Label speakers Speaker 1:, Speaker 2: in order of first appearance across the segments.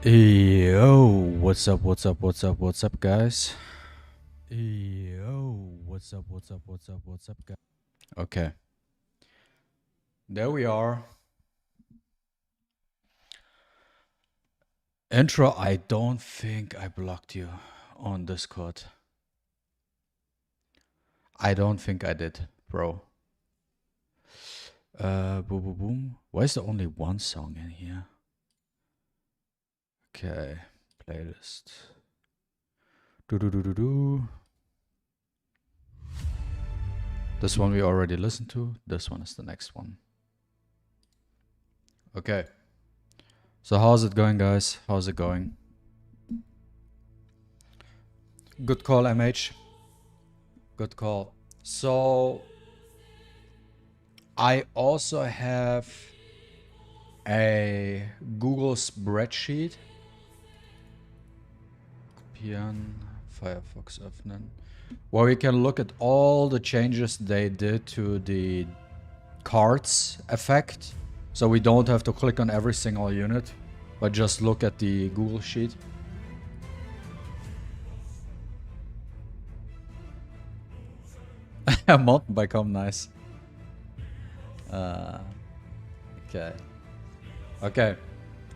Speaker 1: Yo, what's up, guys? Yo, what's up, guys? Okay. There we are. Intro, I don't think I blocked you on Discord. I don't think I did, bro. Boom, boom, boom. Why is there only one song in here? Okay, playlist. Do. This one we already listened to. This one is the next one. Okay. So how's it going, guys? How's it going? Good call, MH. Good call. So I also have a Google spreadsheet. Kopieren, Firefox öffnen. Where we can look at all the changes they did to the cards effect. So we don't have to click on every single unit, but just look at the Google sheet. Mountain bike home, nice. Okay. Okay.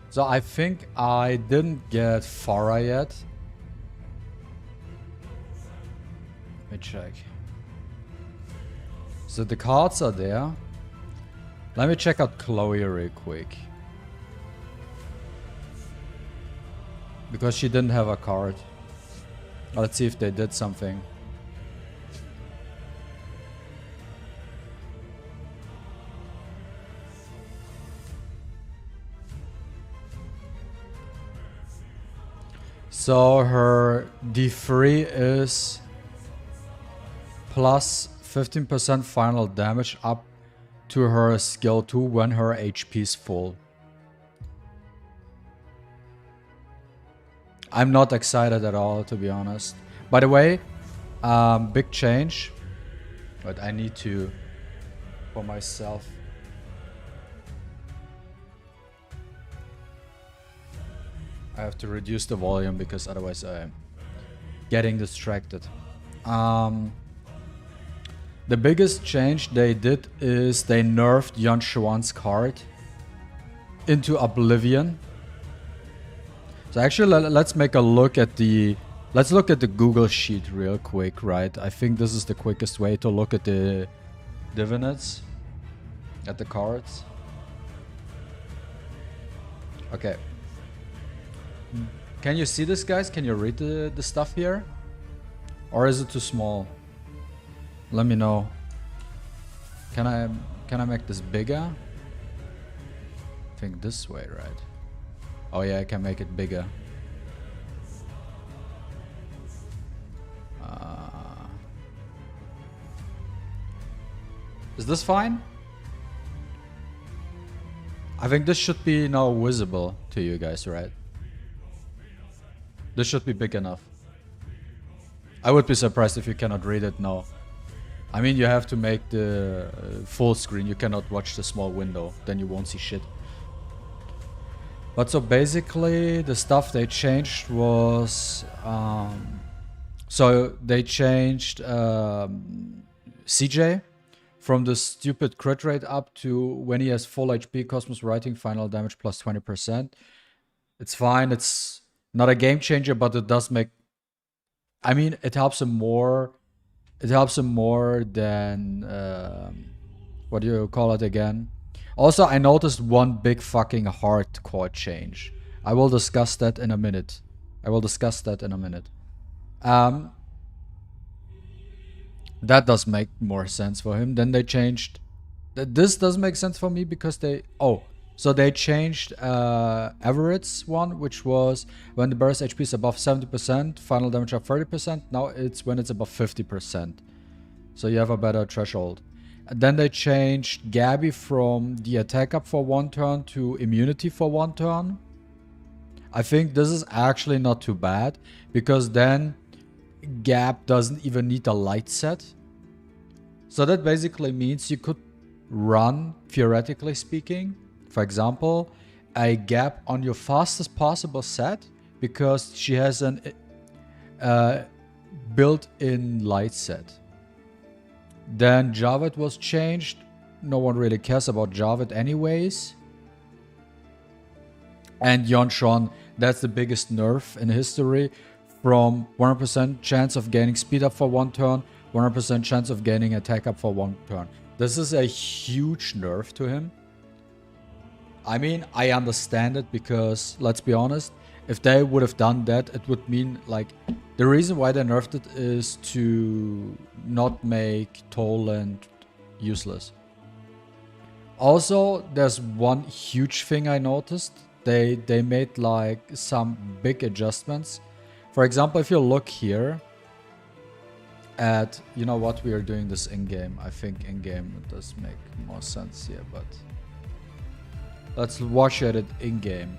Speaker 1: So I think I didn't get Farrah yet. Let me check. So the cards are there. Let me check out Chloe real quick. Because she didn't have a card. Let's see if they did something. So her D3 is plus 15% final damage up to her skill 2 when her HP is full. I'm not excited at all, to be honest. By the way, big change. But I need to for myself. I have to reduce the volume because otherwise I'm getting distracted. The biggest change they did is they nerfed Yan Xuan's card into Oblivion. So actually let's make a look at the Google sheet real quick, right? I think this is the quickest way to look at the divinates, at the cards. Okay. Can you see this, guys? Can you read the stuff here? Or is it too small? Let me know. Can I make this bigger? I think this way, right? Oh yeah, I can make it bigger. Is this fine? I think this should be now visible to you guys, right? This should be big enough. I would be surprised if you cannot read it now. I mean, you have to make the full screen. You cannot watch the small window. Then you won't see shit. But so basically, the stuff they changed was... so they changed CJ from the stupid crit rate up to when he has full HP, Cosmos Writing, final damage plus 20%. It's fine. It's not a game changer, but it does make... I mean, it helps him more... It helps him more than... what do you call it again? Also, I noticed one big fucking hardcore change. I will discuss that in a minute. That does make more sense for him. Then they changed... This does make sense for me because they... Oh, so they changed Everett's one, which was when the burst HP is above 70%, final damage of 30%. Now it's when it's above 50%. So you have a better threshold. And then they changed Gabby from the attack up for 1 turn to immunity for 1 turn. I think this is actually not too bad, because then Gab doesn't even need a light set. So that basically means you could run, theoretically speaking, for example, a gap on your fastest possible set because she has an built-in light set. Then Javed was changed. No one really cares about Javed anyways. And Yonshon, that's the biggest nerf in history. From 100% chance of gaining speed up for 1 turn, 100% chance of gaining attack up for 1 turn. This is a huge nerf to him. I mean, I understand it because, let's be honest, if they would have done that, it would mean, like, the reason why they nerfed it is to not make Toland useless. Also, there's one huge thing I noticed. They made, like, some big adjustments. For example, if you look here at, you know what, we are doing this in-game. I think in-game does make more sense here, but let's watch at it in-game,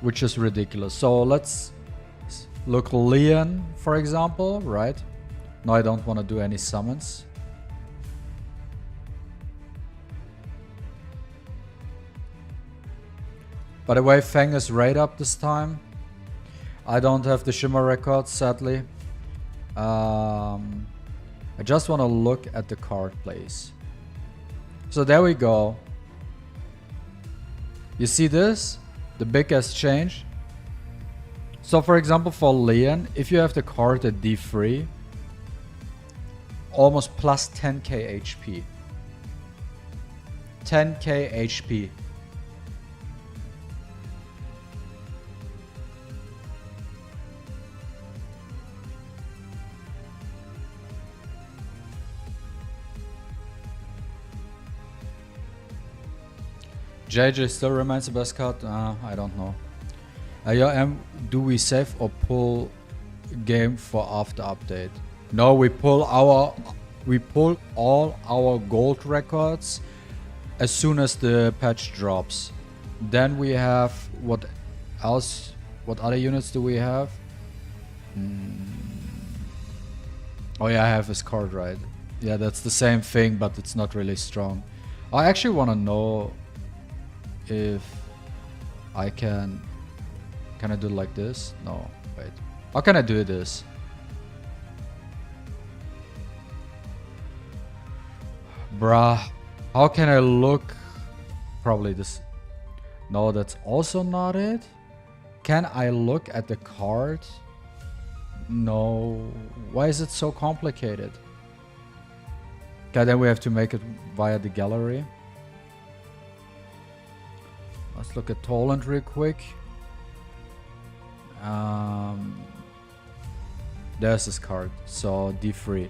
Speaker 1: which is ridiculous. So let's look Leon, for example, right? No, I don't want to do any summons. By the way, Feng is right up this time. I don't have the Shimmer record, sadly. I just want to look at the card plays. So there we go. You see this? The biggest change. So for example, for Leon, if you have the card at D3, almost plus 10k HP. 10k HP. JJ still remains the best card? I don't know. Do we save or pull game for after update? No, we pull all our gold records as soon as the patch drops. Then we have what else? What other units do we have? Oh yeah, I have his card right. Yeah, that's the same thing, but it's not really strong. I actually want to know if I can I do it like this? No, wait. How can I do this? Bruh, how can I look? Probably this. No, that's also not it. Can I look at the card? No. Why is it so complicated? Okay, then we have to make it via the gallery. Let's look at Toland real quick. There's his card. So D3.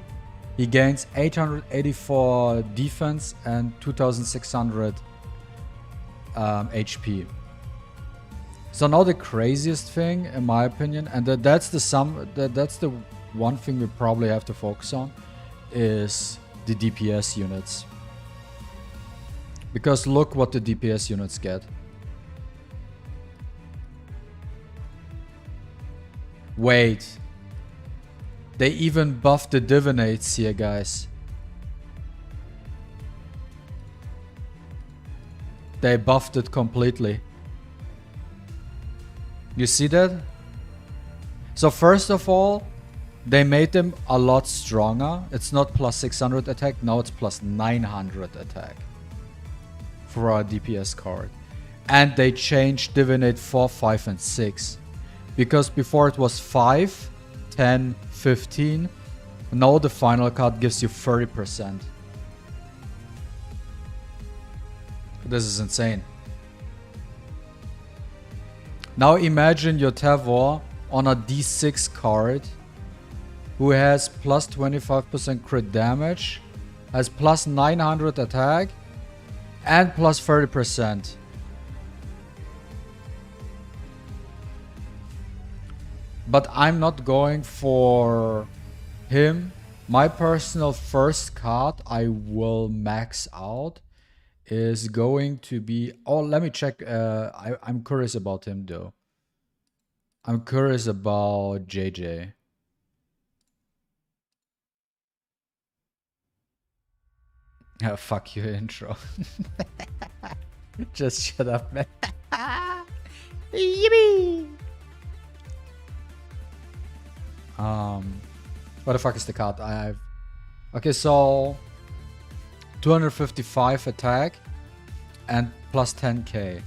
Speaker 1: He gains 884 defense and 2600 HP. So now the craziest thing, in my opinion, and that's the one thing we probably have to focus on, is the DPS units. Because look what the DPS units get. Wait. They even buffed the divinates here, guys. They buffed it completely. You see that? So first of all, they made them a lot stronger. It's not plus 600 attack, now it's plus 900 attack for our DPS card. And they changed divinate 4, 5 and 6. Because before it was 5, 10, 15. Now the final card gives you 30%. This is insane. Now imagine your Tavor on a D6 card who has plus 25% crit damage, has plus 900 attack, and plus 30%. But I'm not going for him. My personal first card I will max out is going to be... Oh, let me check. I'm curious about him though. I'm curious about JJ. Fuck your intro. Just shut up, man.
Speaker 2: Yippee!
Speaker 1: What the fuck is the card I have? Okay, so 255 attack and plus 10k.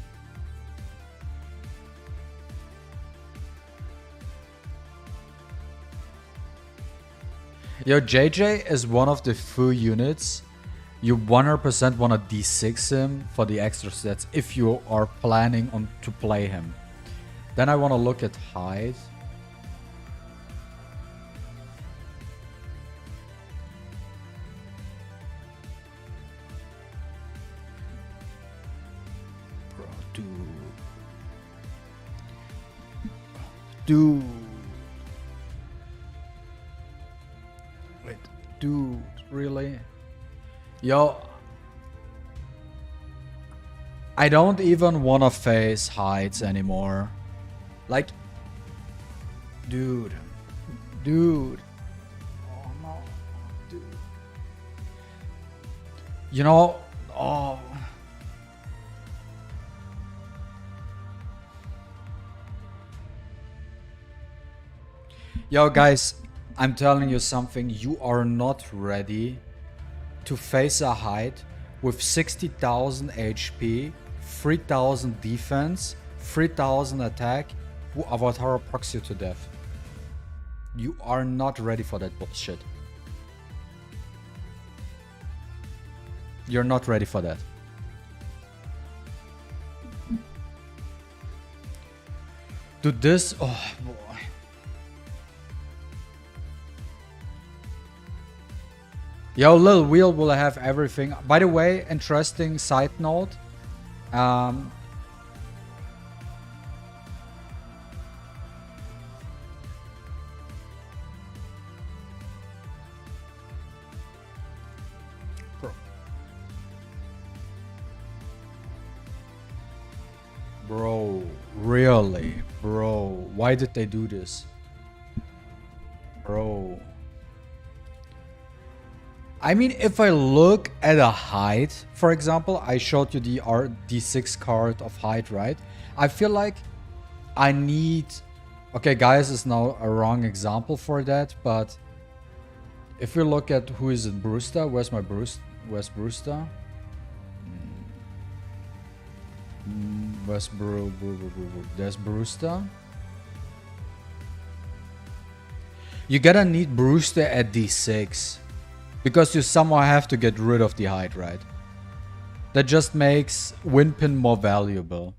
Speaker 1: Yo, JJ is one of the few units you 100% want to D6 him for the extra stats if you are planning on to play him. Then I want to look at height. Bro, dude. Wait, dude, really? Yo, I don't even want to face heights anymore. Like, dude. Oh no, dude. You know, oh. Yo, guys, I'm telling you something. You are not ready to face a height with 60,000 HP, 3,000 defense, 3,000 attack, who Avatar procs you to death. You are not ready for that bullshit. You're not ready for that. Dude, this, oh boy. Yo, Lil Wheel will have everything. By the way, interesting side note. Bro, really? Bro, why did they do this? Bro. I mean, if I look at a height, for example, I showed you the D6 card of height, right? I feel like I need... Okay, guys is now a wrong example for that, but if we look at who is it, Brewster? Where's my Brewster? Where's Brewster? Where's There's Brewster. You gotta need Brewster at D6. Because you somehow have to get rid of the height, right? That just makes Windpin more valuable.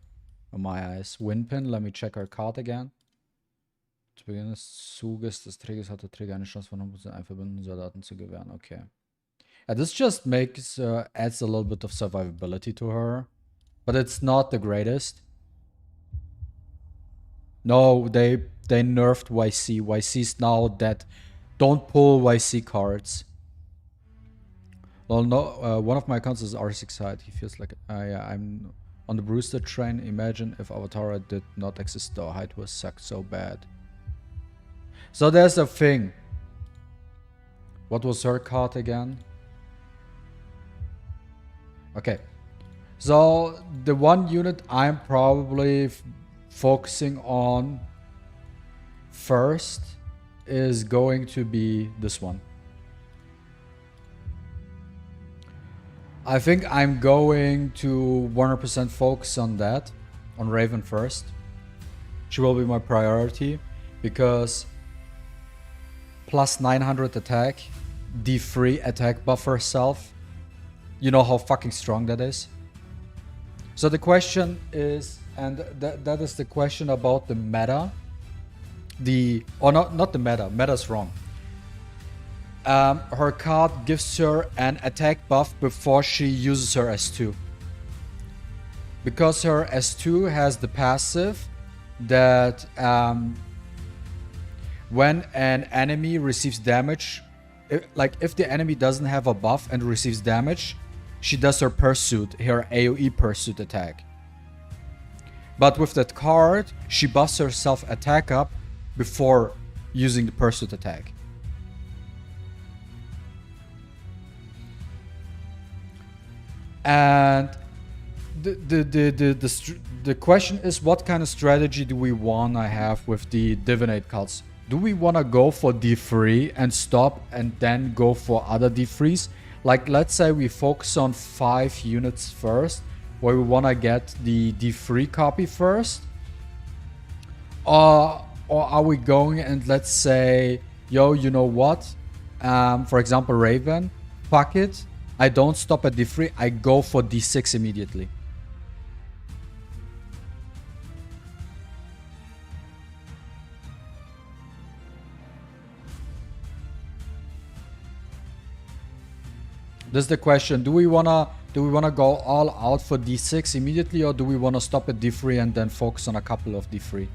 Speaker 1: In my eyes. Windpin, let me check our card again. Zu Beginn des Zuges des Trägers hat der Träger eine Chance von 100% einen verbündeten Soldaten zu gewähren. Okay. Yeah, this just makes, adds a little bit of survivability to her. But it's not the greatest. No, they nerfed YC. YC's now dead. Don't pull YC cards. Well, no, one of my accounts is R6 height. He feels like, yeah, I'm on the Brewster train. Imagine if Avatar did not exist, though. Height was sucked so bad. So there's a thing. What was her card again? Okay. So the one unit I'm probably focusing on first is going to be this one. I think I'm going to 100% focus on that, on Raven first. She will be my priority because plus 900 attack, D3 attack buff herself. You know how fucking strong that is. So the question is, and that is the question about the meta. Not the meta, meta's wrong. Her card gives her an attack buff before she uses her S2. Because her S2 has the passive that when an enemy receives damage, if the enemy doesn't have a buff and receives damage, she does her pursuit, her AoE pursuit attack. But with that card, she buffs herself attack up before using the pursuit attack. And the question is, what kind of strategy do we want to have with the divinate cults? Do we want to go for D3 and stop and then go for other D3s? Like, let's say we focus on 5 units first, where we want to get the D3 copy first. Or are we going and let's say, yo, you know what? For example, Raven, fuck it. I don't stop at D3, I go for D6 immediately. This is the question. Do we wanna go all out for D6 immediately, or do we wanna stop at D3 and then focus on a couple of D3?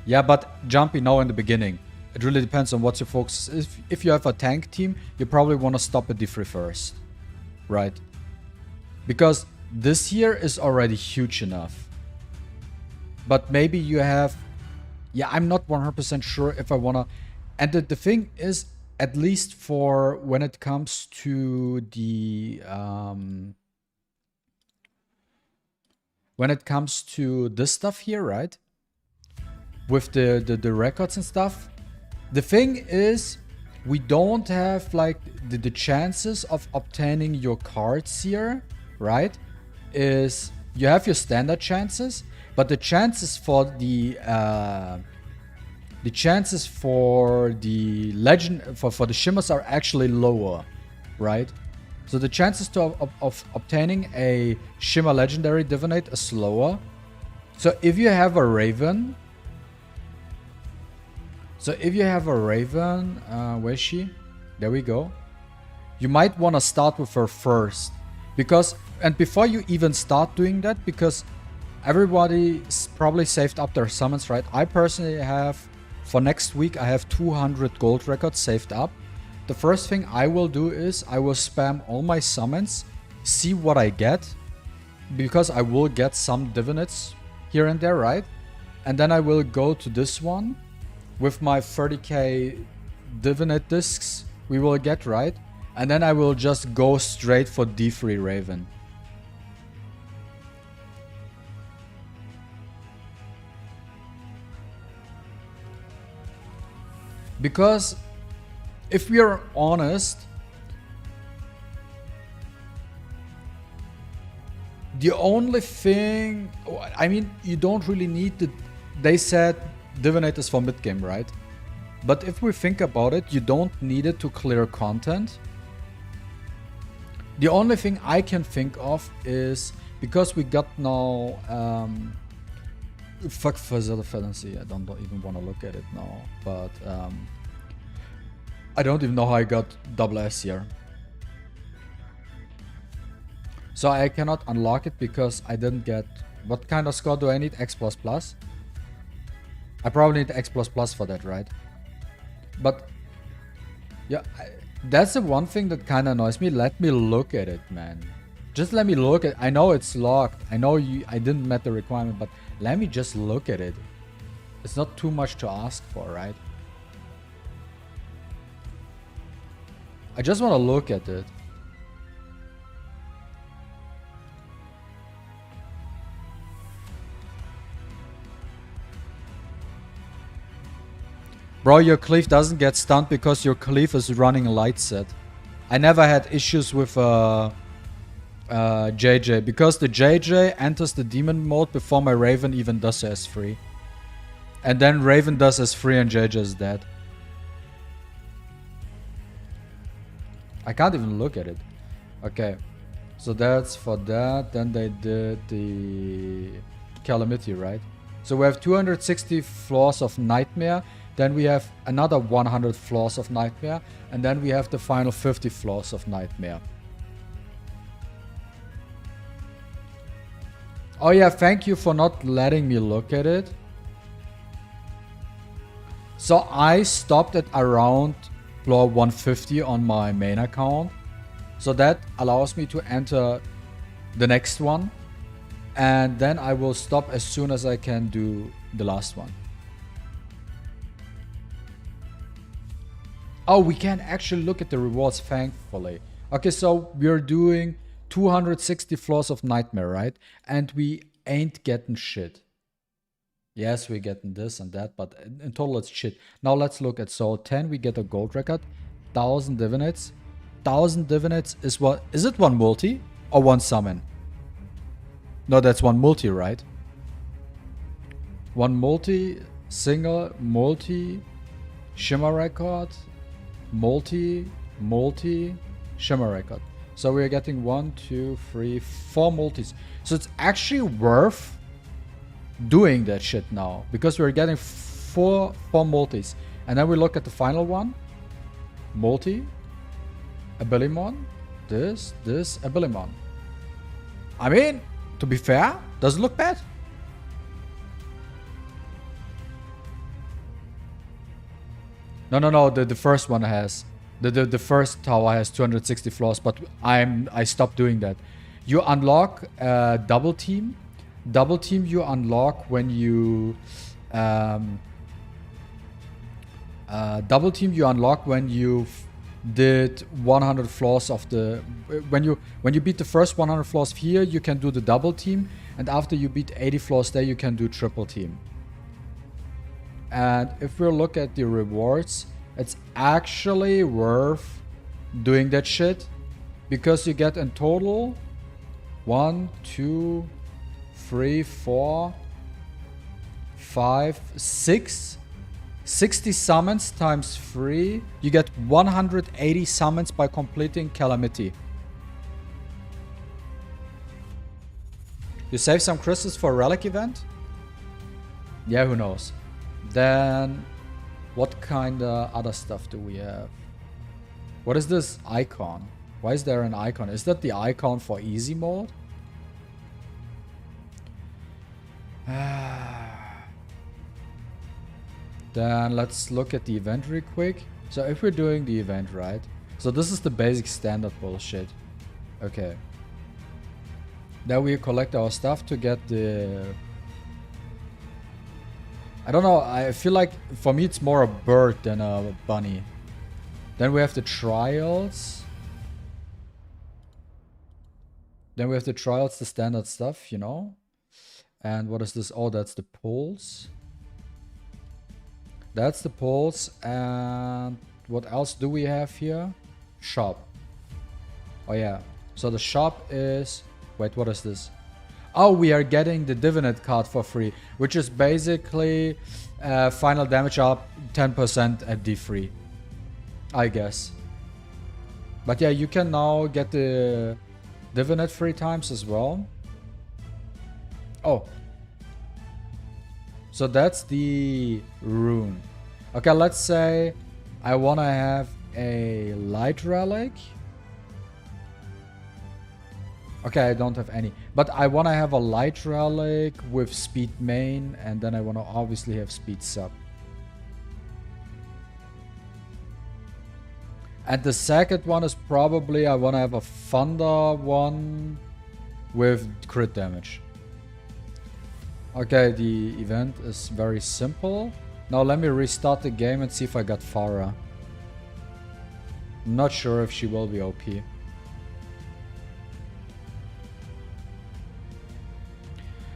Speaker 1: Yeah, but Jumpy, now in the beginning. It really depends on what your focus is. If you have a tank team, you probably want to stop at D3 first. Right? Because this here is already huge enough. But maybe you have... Yeah, I'm not 100% sure if I want to... And the thing is, at least for when it comes to the... when it comes to this stuff here, right? With the records and stuff. The thing is, we don't have like the chances of obtaining your cards here, right? Is you have your standard chances, but the chances for the legend for the shimmers are actually lower, right? So the chances of obtaining a shimmer legendary divinate is lower. So if you have a Raven. Where's she? There we go. You might want to start with her first. And before you even start doing that, because everybody probably saved up their summons, right? I personally have, for next week, I have 200 gold records saved up. The first thing I will do is I will spam all my summons, see what I get, because I will get some divinates here and there, right? And then I will go to this one. With my 30k divinate discs, we will get, right? And then I will just go straight for D3 Raven. Because if we are honest, the only thing... I mean, you don't really need the... They said... Divinate is for mid game, right? But if we think about it, you don't need it to clear content. The only thing I can think of is because we got now fuck Fazella Fantasy. I don't even want to look at it now, but I don't even know how I got double S here. So I cannot unlock it because I didn't get... What kind of score do I need? X++? I probably need X++ for that, right? But yeah, that's the one thing that kind of annoys me. Let me look at it, man. Just let me look at it. I know it's locked. I know I didn't met the requirement, but let me just look at it. It's not too much to ask for, right? I just want to look at it. Bro, your cleave doesn't get stunned because your cleave is running a light set. I never had issues with JJ because the JJ enters the demon mode before my Raven even does S3. And then Raven does S3 and JJ is dead. I can't even look at it. Okay, so that's for that. Then they did the Calamity, right? So we have 260 floors of Nightmare. Then we have another 100 floors of Nightmare. And then we have the final 50 floors of Nightmare. Oh yeah, thank you for not letting me look at it. So I stopped at around floor 150 on my main account. So that allows me to enter the next one. And then I will stop as soon as I can do the last one. Oh, we can actually look at the rewards, thankfully. Okay, so we're doing 260 floors of Nightmare, right? And we ain't getting shit. Yes, we're getting this and that, but in total it's shit. Now let's look at Soul 10. We get a gold record. 1,000 divinates. 1,000 divinates is what? Is it one multi or one summon? No, that's one multi, right? One multi, single, multi, shimmer record, multi, shimmer record. So we're getting 1, 2, 3, 4 multis. So it's actually worth doing that shit now because we're getting four multis. And then we look at the final one. Multi, Abilimon, this, Abilimon. I mean, to be fair, doesn't look bad. No, the first one has the first tower has 260 floors, but I stopped doing that. You unlock double team. Double team you unlock when you double team you unlock when you did 100 floors of the when you beat the first 100 floors here, you can do the double team, and after you beat 80 floors there, you can do triple team. And if we look at the rewards, it's actually worth doing that shit because you get in total 1, 2, 3, 4, 5, 6, 60 summons times 3. You get 180 summons by completing Calamity. You save some crystals for a relic event? Yeah, who knows. Then what kind of other stuff do we have? What is this icon? Why is there an icon? Is that the icon for easy mode? Then let's look at the event real quick. So if we're doing the event, right? So this is the basic standard bullshit. Okay. Then we collect our stuff to get the... I don't know, I feel like for me it's more a bird than a bunny. Then we have the trials. Then we have the trials, the standard stuff, you know. And what is this? Oh, that's the pulse. That's the pulse. And what else do we have here? Shop. Oh yeah. So the shop is... Wait, what is this? Oh, we are getting the Divinate card for free, which is basically final damage up 10% at D3, I guess. But yeah, you can now get the Divinate 3 times as well. Oh. So that's the rune. Okay, let's say I want to have a light relic. Okay, I don't have any. But I want to have a light relic with speed main, and then I want to obviously have speed sub. And the second one is probably I want to have a thunder one with crit damage. Okay, the event is very simple. Now let me restart the game and see if I got Farrah. I'm not sure if she will be OP.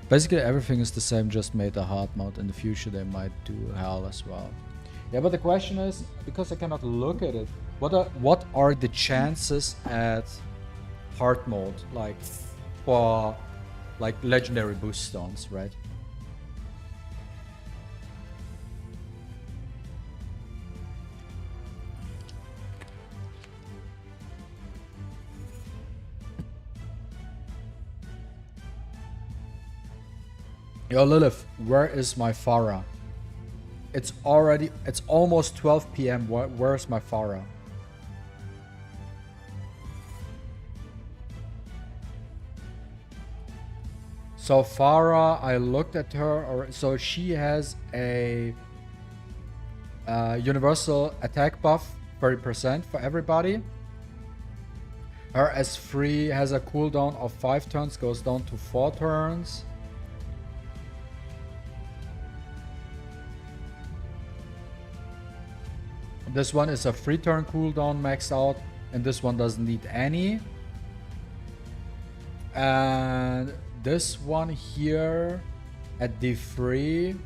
Speaker 1: Basically everything is the same, just made a hard mode. In the future they might do hell as well. Yeah, but the question is, because I cannot look at it, what are the chances at hard mode, like for like legendary boost stones, right? Yo Lilith, where is my Farrah? It's almost 12 PM. Where's my Farrah? So Farrah, I looked at her, so she has a universal attack buff, 30% for everybody. Her S3 has a cooldown of 5 turns, goes down to 4 turns. This one is a 3-turn cooldown maxed out, and this one doesn't need any. And this one here at D3.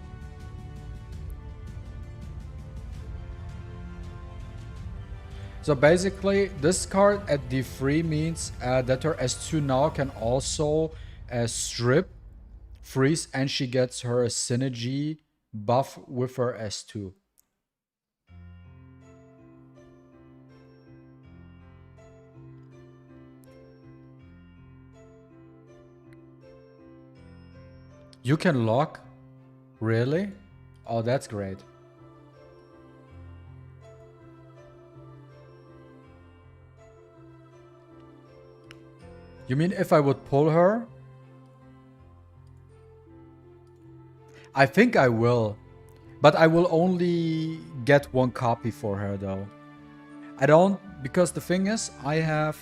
Speaker 1: So basically, this card at D3 means that her S2 now can also strip, freeze, and she gets her synergy buff with her S2. You can lock? Really? Oh, that's great. You mean if I would pull her? I think I will. But I will only get one copy for her though. I don't, because the thing is, I have...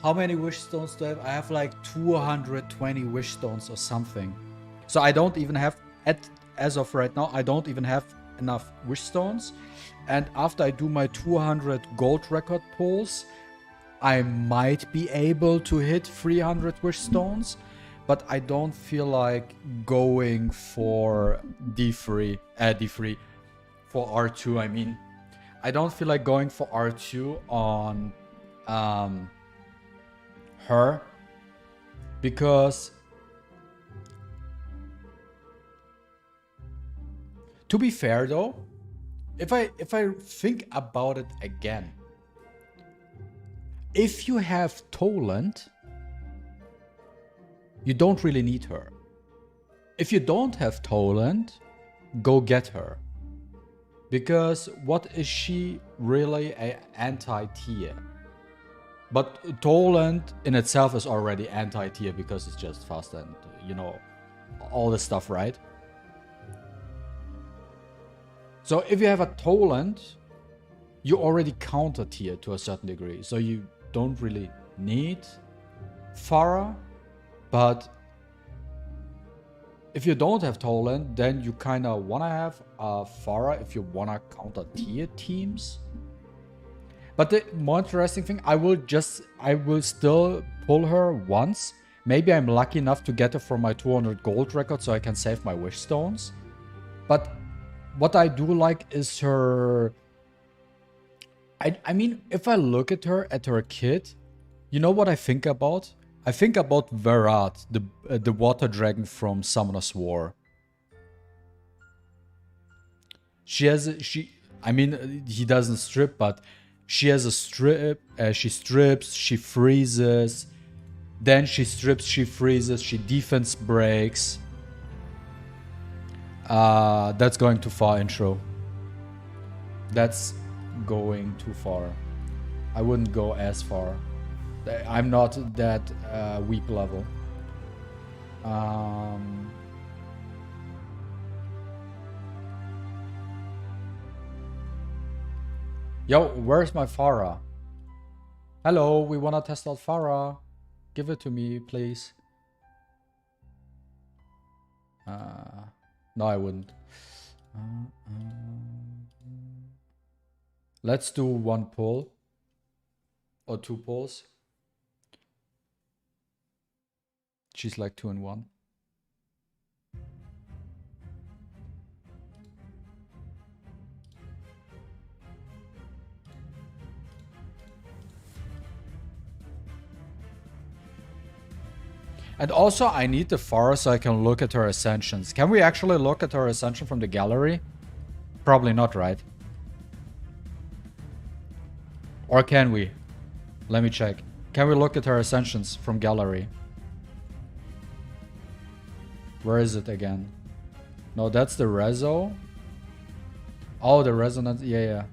Speaker 1: How many wish stones do I have? I have like 220 wish stones or something. So I don't even have, as of right now, I don't even have enough wish stones. And after I do my 200 gold record pulls, I might be able to hit 300 wish stones. But I don't feel like going for D3, for R2, I mean. I don't feel like going for R2 on her, because to be fair though, if I think about it again, if you have Toland, you don't really need her. If you don't have Toland, go get her. Because what is she really an anti-tier? But Toland in itself is already anti-tier because it's just fast and, you know, all this stuff, right? So if you have a Toland, you already counter tier to a certain degree. So you don't really need Farrah. But if you don't have Toland, then you kind of want to have Farrah if you want to counter tier teams. But the more interesting thing, I will still pull her once. Maybe I'm lucky enough to get her for my 200 gold record so I can save my wish stones. But what I do like is her... I mean, if I look at her kit, you know what I think about? I think about Virat, the water dragon from Summoner's War. I mean, he doesn't strip, but she has a strip. She strips, she freezes, then she strips, she freezes, she defense breaks. That's going too far, intro. That's going too far. I wouldn't go as far. I'm not that weak level. Yo, where's my Farrah? Hello, we wanna test out Farrah. Give it to me, please. No, I wouldn't. Let's do one pull. Or two pulls. She's like 2 in 1. And also I need the Farrah so I can look at her ascensions. Can we actually look at her ascension from the gallery? Probably not, right? Or can we? Let me check. Can we look at her ascensions from gallery? Where is it again? No, that's the reso. Oh, the resonance. Yeah, yeah.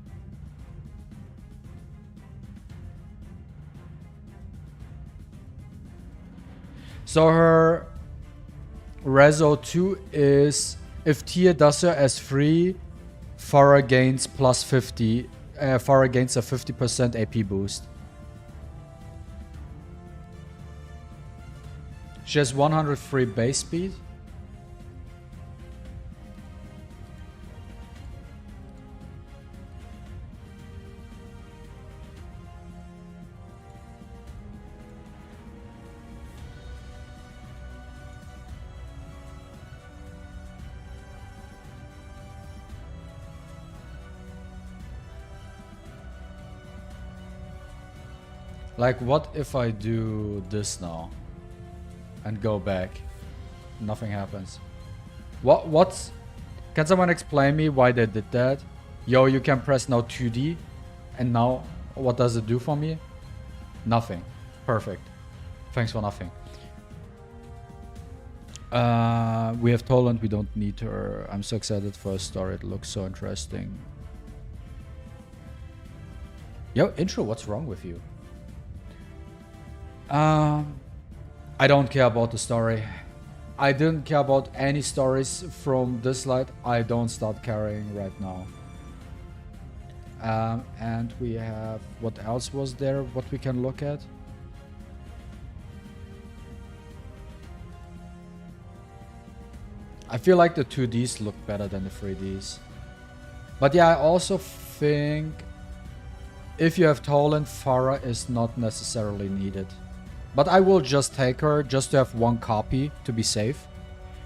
Speaker 1: So her reso 2 is if Tia does her as free, Farrah gains plus 50. Farrah gains a 50% AP boost. She has 103 base speed. Like, what if I do this now and go back? Nothing happens. What's... Can someone explain me why they did that? Yo, you can press now 2D. And now, what does it do for me? Nothing. Perfect. Thanks for nothing. We have Toland, we don't need her. I'm so excited for a story, it looks so interesting. Yo, intro, what's wrong with you? I don't care about the story. I didn't care about any stories from Dislyte. I don't start caring right now. And we have... What else was there? What we can look at? I feel like the 2Ds look better than the 3Ds. But yeah, I also think... If you have Toland, Farrah is not necessarily needed. But I will just take her just to have one copy to be safe.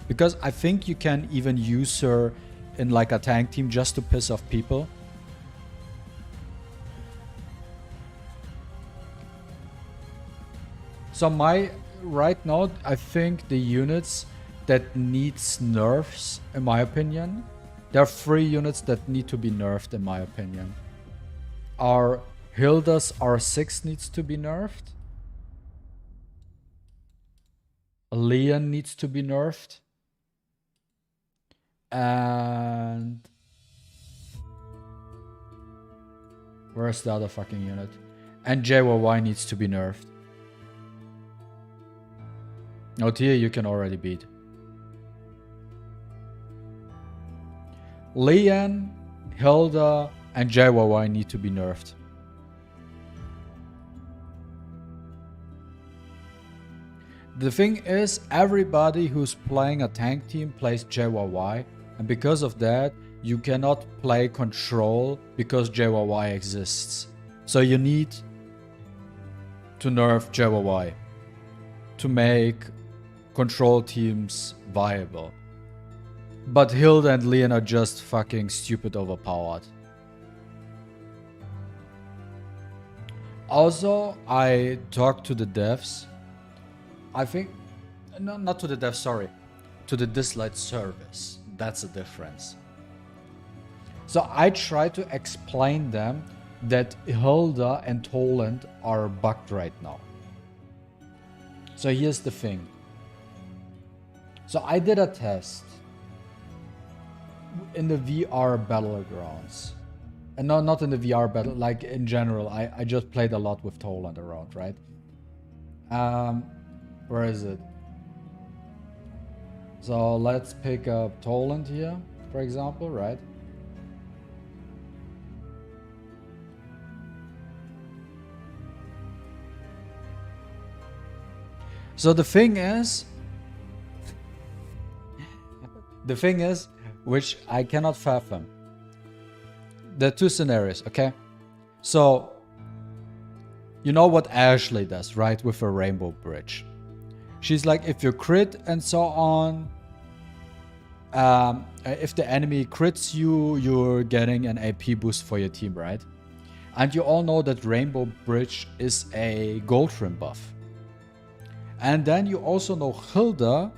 Speaker 1: Because I think you can even use her in like a tank team just to piss off people. So right now, I think the units that needs nerfs, in my opinion. There are 3 units that need to be nerfed, in my opinion. Our Hilda's R6 needs to be nerfed. Leon needs to be nerfed. And... Where's the other fucking unit? And JYY needs to be nerfed. No, Tia, you can already beat. Leon, Hilda, and JYY need to be nerfed. The thing is, everybody who's playing a tank team plays JYY, and because of that, you cannot play control because JYY exists. So you need to nerf JYY to make control teams viable. But Hilda and Leon are just fucking stupid overpowered. Also, I talked to the devs. I think... No, not to the devs, sorry. To the Dislyte service. That's the difference. So I tried to explain them that Hilda and Toland are bugged right now. So here's the thing. So I did a test in the VR battlegrounds. And no, not in the VR battle, like in general. I just played a lot with Toland around, right? Where is it? So let's pick up Toland here, for example, right? So the thing is, which I cannot fathom. There are 2 scenarios, okay? So, you know what Ashley does, right? With a rainbow bridge. She's like, if you crit and so on, if the enemy crits you, you're getting an AP boost for your team, right? And you all know that rainbow bridge is a gold rim buff. And then you also know Hilda,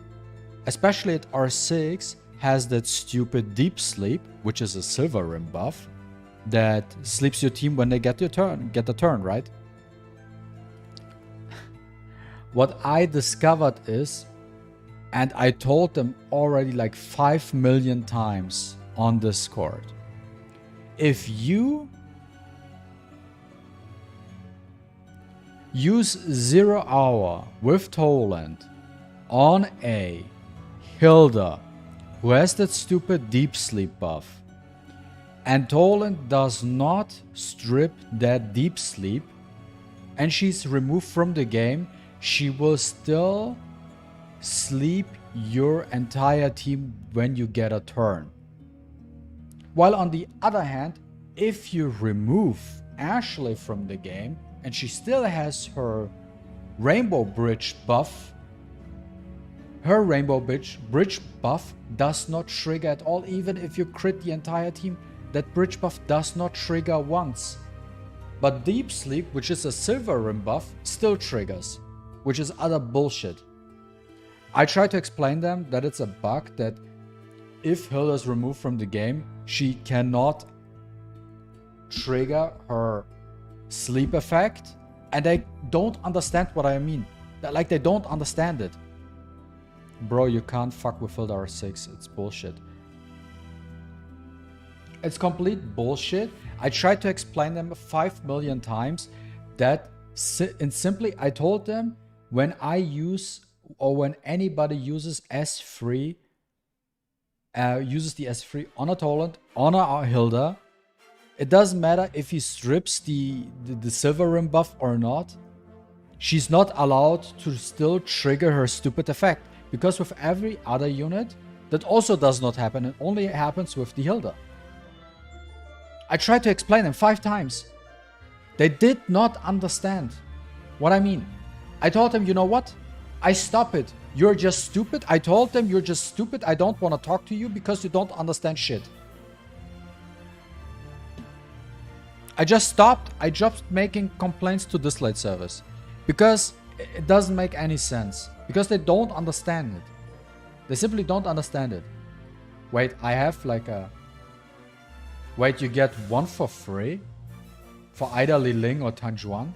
Speaker 1: especially at R6, has that stupid deep sleep, which is a silver rim buff, that sleeps your team when they get the turn, right? What I discovered is, and I told them already like 5 million times on Discord, if you use 0 hour with Toland on a Hilda who has that stupid deep sleep buff, and Toland does not strip that deep sleep, and she's removed from the game, she will still sleep your entire team when you get a turn. While on the other hand, if you remove Ashley from the game and she still has her rainbow bridge buff, her rainbow bridge buff does not trigger at all. Even if you crit the entire team, that bridge buff does not trigger once. But Deep Sleep, which is a silver rim buff, still triggers, which is utter bullshit. I try to explain them that it's a bug that if Hilda is removed from the game, she cannot trigger her sleep effect, and they don't understand what I mean. Like, they don't understand it. Bro, you can't fuck with Hilda R6. It's bullshit. It's complete bullshit. I tried to explain them 5 million times that simply I told them when I use or when anybody uses S3, uses the S3 on a Toland, on a Hilda, it doesn't matter if he strips the silver rim buff or not. She's not allowed to still trigger her stupid effect. Because with every other unit, that also does not happen. It only happens with the Hilda. I tried to explain them 5 times. They did not understand what I mean. I told them, you know what? I stop it. You're just stupid. I told them, you're just stupid. I don't want to talk to you because you don't understand shit. I just stopped. I dropped making complaints to Dislyte service. Because it doesn't make any sense. Because they don't understand it. They simply don't understand it. Wait, I have like a... Wait, you get 1 for free? For either Li Ling or Tanjuan?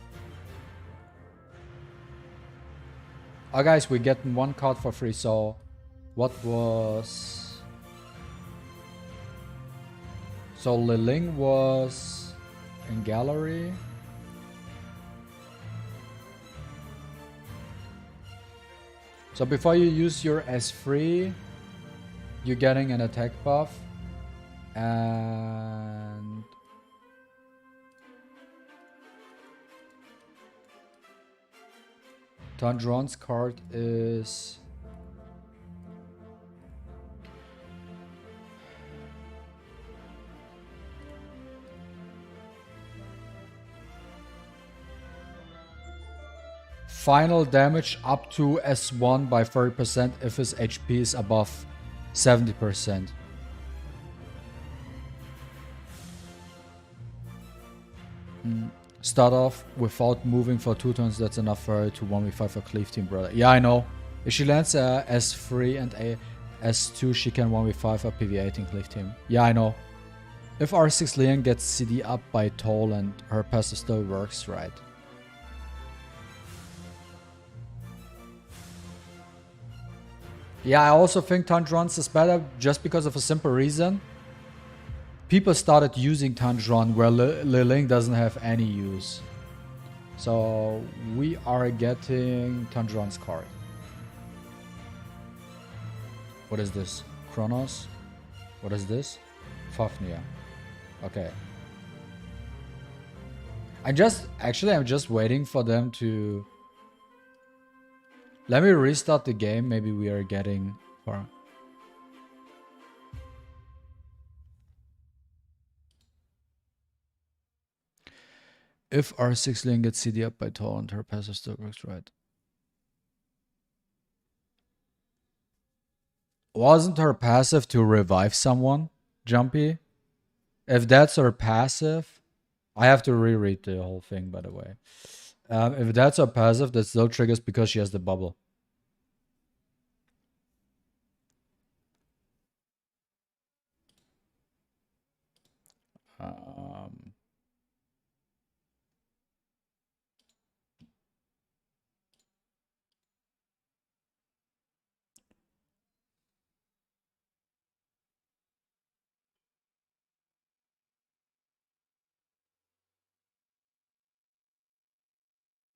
Speaker 1: Oh guys, we're getting 1 card for free, so... What was... So Li Ling was... in gallery. So before you use your S3, you're getting an attack buff. And... Tandron's card is... Final damage up to S1 by 30% if his HP is above 70%. Start off without moving for 2 turns, that's enough for her to 1v5 a cleave team, brother. Yeah, I know. If she lands a S3 and a S2, she can 1v5 a PV18 cleave team. Yeah, I know. If R6 Lian gets CD up by Toll and her passive still works, right? Yeah, I also think Tandron's is better just because of a simple reason. People started using Tandron where Li Ling doesn't have any use. So we are getting Tandron's card. What is this? Kronos? What is this? Fafnir. Okay. I'm just waiting for them to... Let me restart the game. Maybe we are getting far. If R6 Lane gets CD up by Toll and her passive still works, right? Wasn't her passive to revive someone, Jumpy? If that's her passive, I have to reread the whole thing, by the way. If that's her passive, that still triggers because she has the bubble.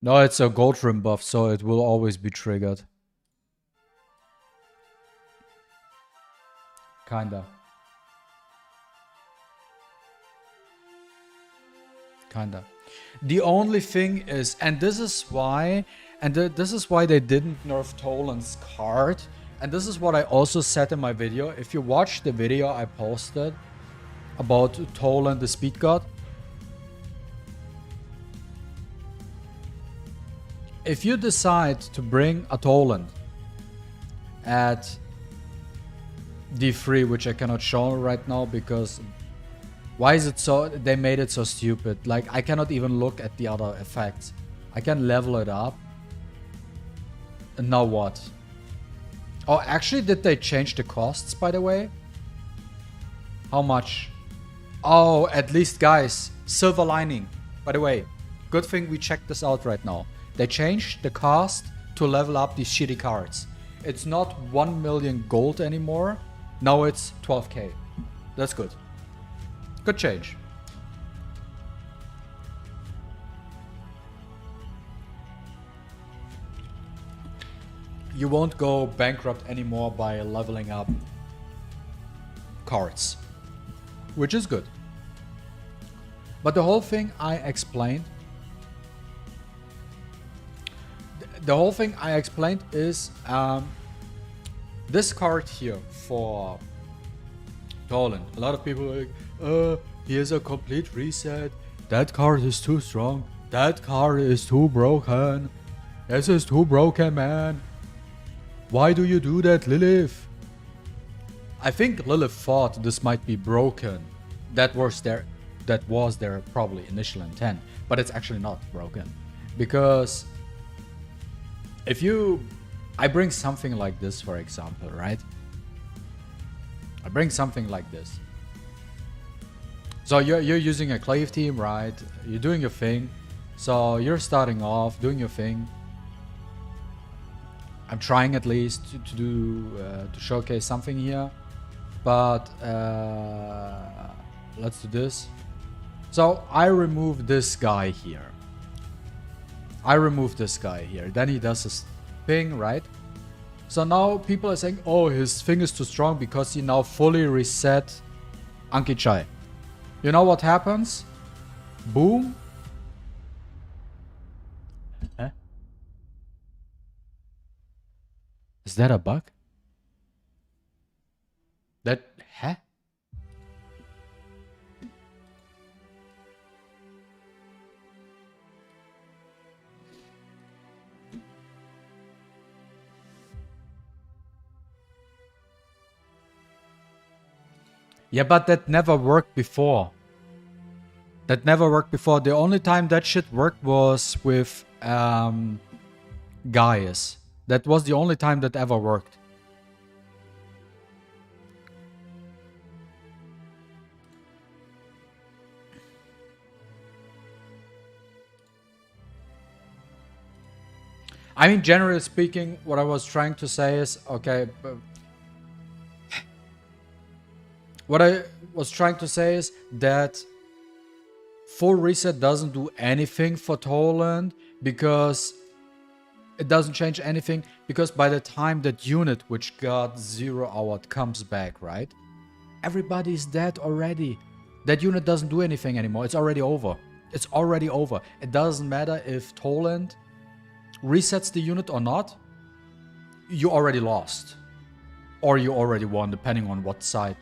Speaker 1: No, it's a gold rim buff, so it will always be triggered. Kinda. The only thing is, and this is why, this is why they didn't nerf Toland's card, and this is what I also said in my video. If you watch the video I posted about Toland the Speed God, if you decide to bring a Toland at D3, which I cannot show right now because Why is it so... They made it so stupid. Like, I cannot even look at the other effects. I can level it up. And now what? Oh, actually, did they change the costs, by the way? How much? Oh, at least, guys, silver lining. By the way, good thing we checked this out right now. They changed the cost to level up these shitty cards. It's not 1 million gold anymore. Now it's 12k. That's good. Good change. You won't go bankrupt anymore by leveling up cards, which is good. But the whole thing I explained, is this card here for Toland. A lot of people are like, here's a complete reset. That card is too strong. That card is too broken. This is too broken, man. Why do you do that, Lilith? I think Lilith thought this might be broken. That was their probably initial intent, but it's actually not broken. Because if I bring something like this, for example, right? I bring something like this. So you're using a clave team, right? You're doing your thing. So you're starting off, doing your thing. I'm trying at least to showcase something here, but let's do this. So I remove this guy here. Then he does his thing, right? So now people are saying, oh, his thing is too strong because he now fully reset Anki Chai. You know what happens? Boom. Huh? Is that a bug? Huh? Yeah, but that never worked before. The only time that shit worked was with Gaius. That was the only time that ever worked. I mean, generally speaking, what I was trying to say is, okay, what I was trying to say is that full reset doesn't do anything for Toland because it doesn't change anything, because by the time that unit which got 0 hour comes back, right? Everybody's dead already. That unit doesn't do anything anymore. It's already over. It doesn't matter if Toland resets the unit or not. You already lost. Or you already won, depending on what side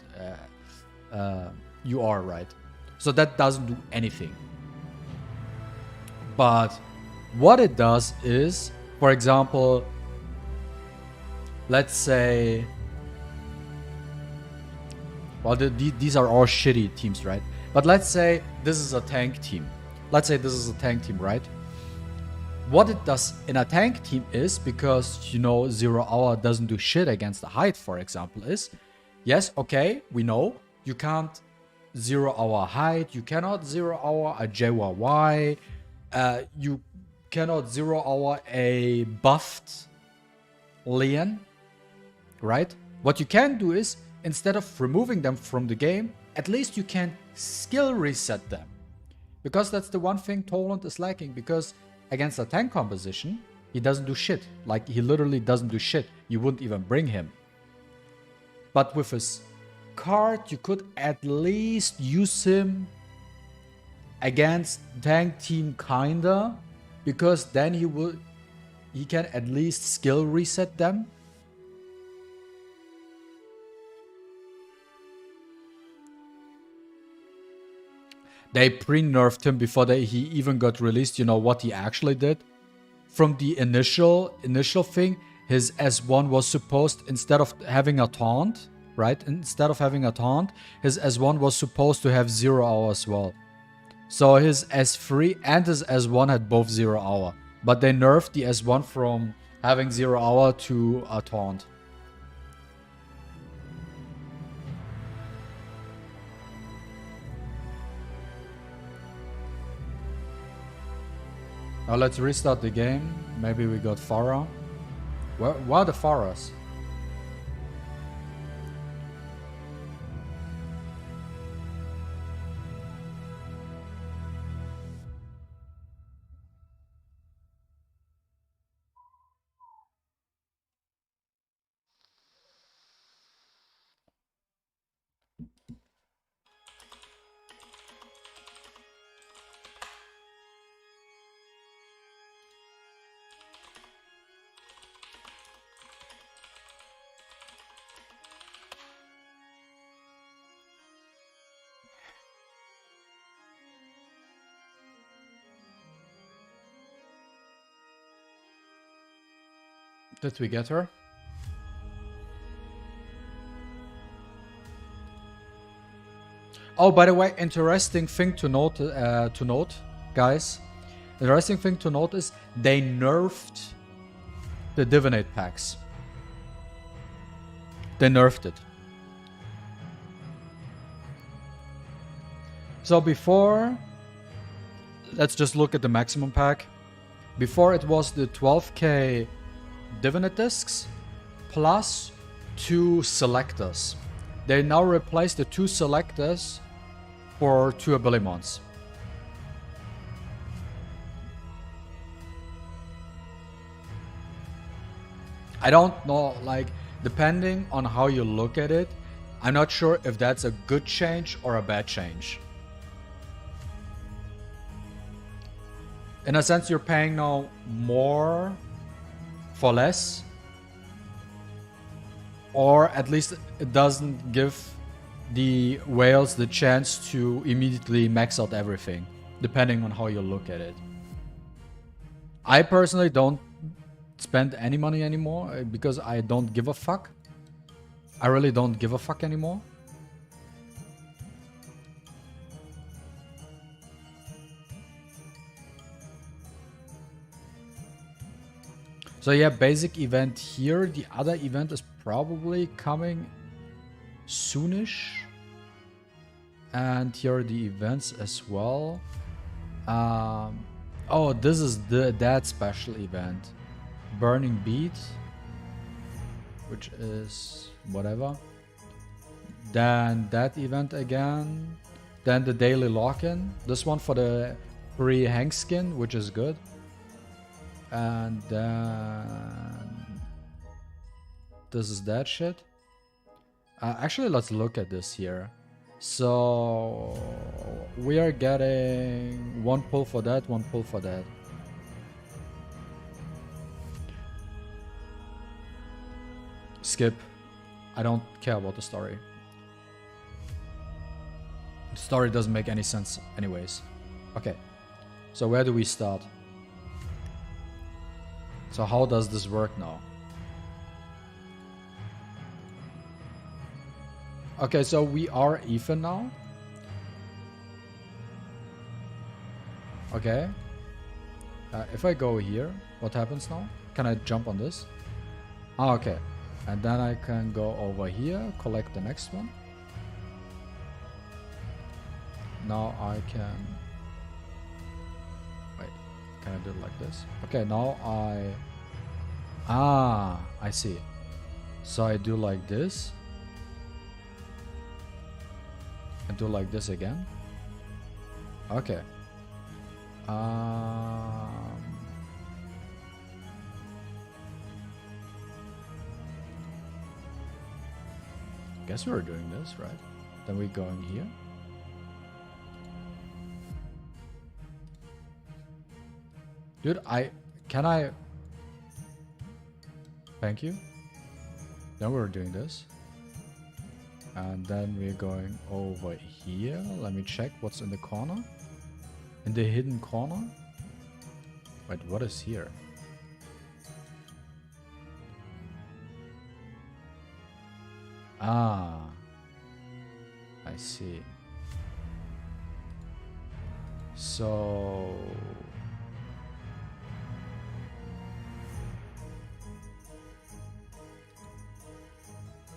Speaker 1: you are, right? So that doesn't do anything. But what it does is, for example, let's say, well, these are all shitty teams, right? But let's say this is a tank team. Right? What it does in a tank team is, because, you know, 0 hour doesn't do shit against the height, for example, is, yes, okay, we know, you can't 0 hour height, you cannot 0 hour a JYY, you cannot 0 hour a buffed Leon, right? What you can do is, instead of removing them from the game, at least you can skill reset them. Because that's the one thing Toland is lacking, because against a tank composition, he doesn't do shit. Like, he literally doesn't do shit. You wouldn't even bring him. But with his card, you could at least use him against tank team kinda, because then he can at least skill reset them. They pre-nerfed him before he even got released. You know what he actually did? From the initial thing, his S1 was supposed, instead of having a taunt, right? Instead of having a taunt, his S1 was supposed to have 0 hour as well. So his S3 and his S1 had both 0 hour. But they nerfed the S1 from having 0 hour to a taunt. Now let's restart the game. Maybe we got Farrah. Where are the Farrahs? Did we get her? Oh, by the way, interesting thing to note, guys. Interesting thing to note is they nerfed the divinate packs. They nerfed it. So before, let's just look at the maximum pack. Before it was the 12k divinate discs plus 2 selectors. They now replace the 2 selectors for 2 abilimons. I don't know, like, depending on how you look at it, I'm not sure if that's a good change or a bad change. In a sense, you're paying now more for less, or at least it doesn't give the whales the chance to immediately max out everything, depending on how you look at it. I personally don't spend any money anymore because I don't give a fuck. I really don't give a fuck anymore. So yeah, basic event here. The other event is probably coming soonish. And here are the events as well. Oh, this is that special event. Burning Beat, which is whatever. Then that event again. Then the daily lock-in. This one for the free Hank skin, which is good. And then this is that shit. Actually, let's look at this here. So we are getting 1 pull for that, 1 pull for that. Skip. I don't care about the story. The story doesn't make any sense anyways. Okay. So where do we start? So how does this work now? Okay, so we are even now. Okay. If I go here, what happens now? Can I jump on this? Ah, okay. And then I can go over here, collect the next one. Now I can... Wait, can I do it like this? Okay, now I... Ah, I see. So I do like this. And do like this again. Okay. Guess we're doing this, right? Then we go in here. Dude, can I... Thank you. Then we're doing this. And then we're going over here. Let me check what's in the corner. In the hidden corner? Wait, what is here? Ah, I see. So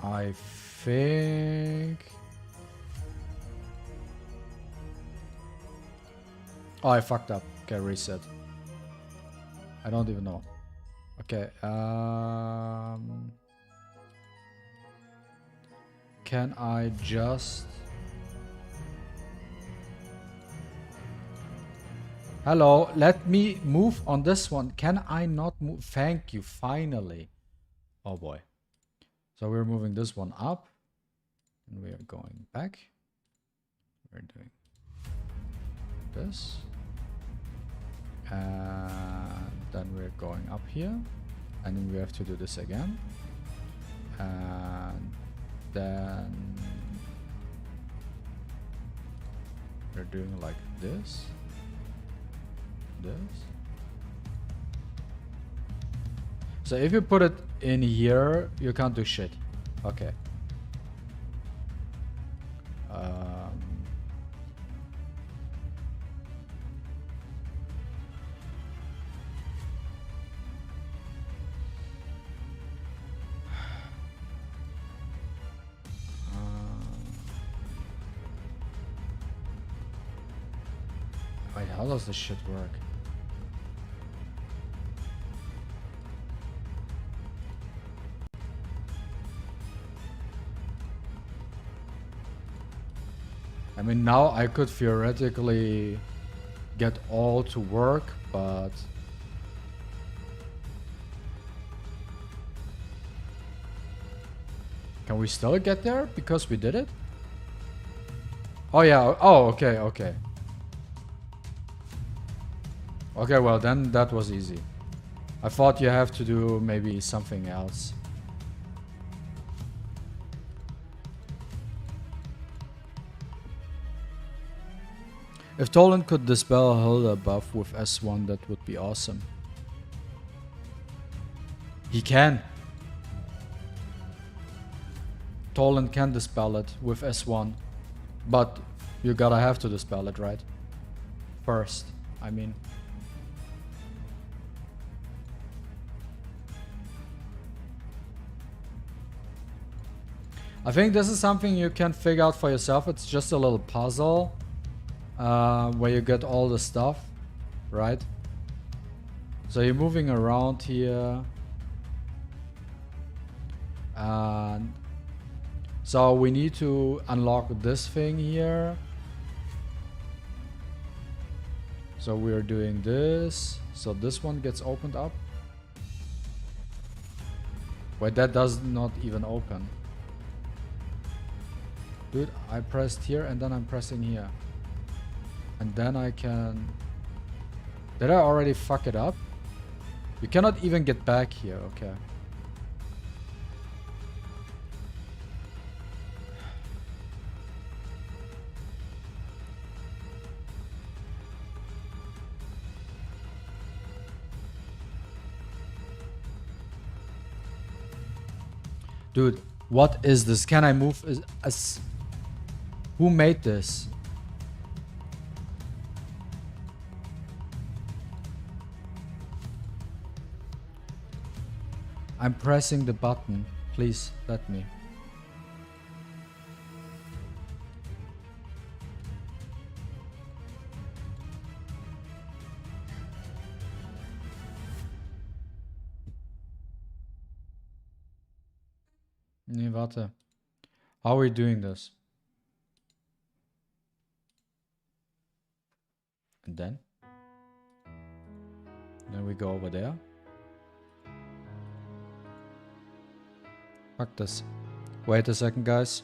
Speaker 1: I think... Oh, I fucked up. Okay, reset. I don't even know. Okay, can I just... Hello, let me move on this one. Can I not move? Thank you, finally. Oh boy. So we're moving this one up. And we are going back. We're doing this. And then we're going up here. And then we have to do this again. And then we're doing like this. This. So if you put it in here, you can't do shit. Okay. Wait, how does this shit work? I mean, now I could theoretically get all to work, but... Can we still get there because we did it? Oh yeah, oh okay, okay. Okay, well then that was easy. I thought you have to do maybe something else. If Toland could dispel Hilda buff with S1, that would be awesome. He can. Toland can dispel it with S1. But you gotta have to dispel it, right? First, I mean. I think this is something you can figure out for yourself. It's just a little puzzle. Where you get all the stuff, right? So you're moving around here. And so we need to unlock this thing here. So we're doing this. So this one gets opened up. Wait, that does not even open. Dude, I pressed here and then I'm pressing here. And then I can... Did I already fuck it up? You cannot even get back here, okay. Dude, what is this? Can I move? Who made this? I'm pressing the button. Please let me. Nee, warte. How are we doing this? And then we go over there. Fuck this. Wait a second, guys.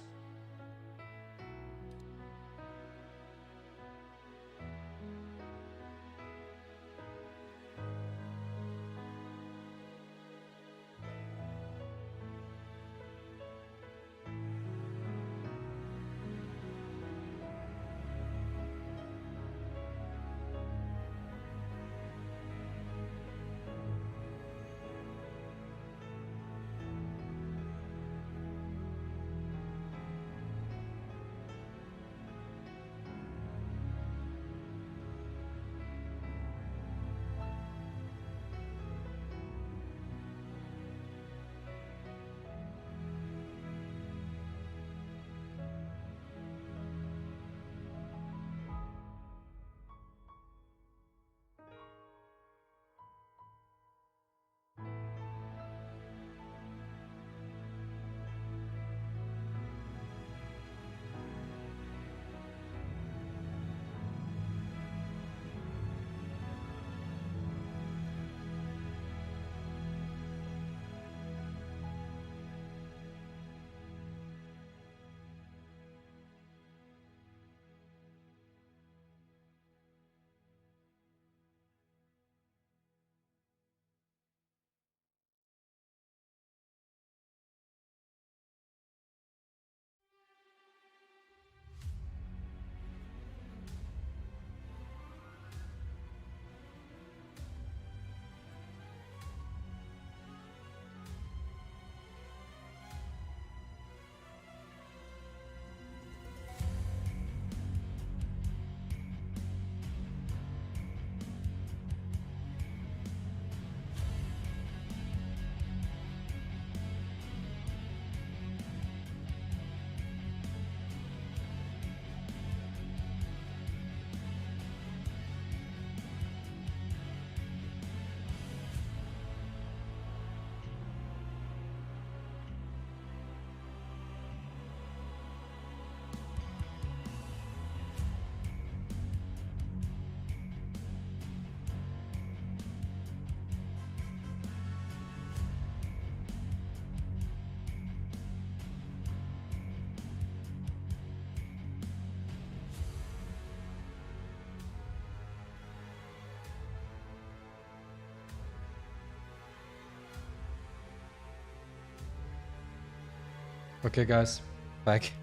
Speaker 1: Okay, guys, back.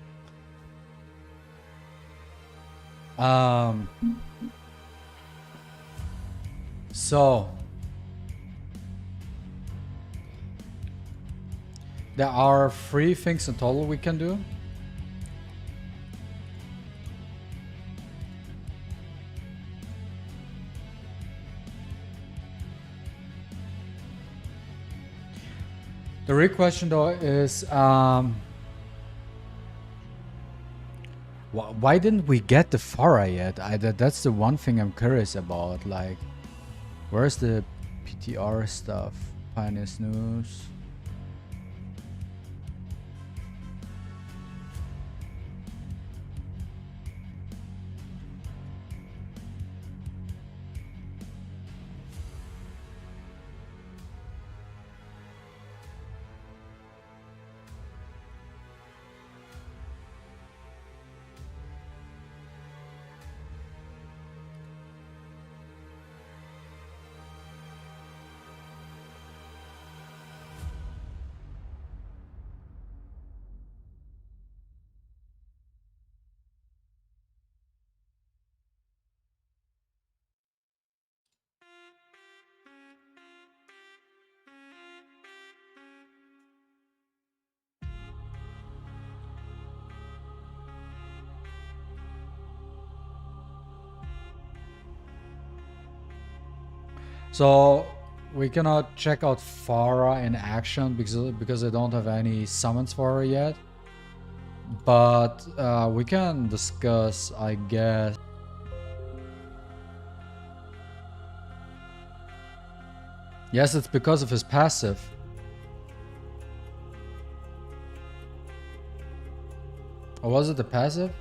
Speaker 1: So there are 3 things in total we can do. The real question though is why didn't we get the Farrah yet? That's the one thing I'm curious about. Like, where's the PTR stuff? Pioneer Snooze. So we cannot check out Farrah in action because I don't have any summons for her yet. But we can discuss, I guess. Yes, it's because of his passive. Or was it the passive?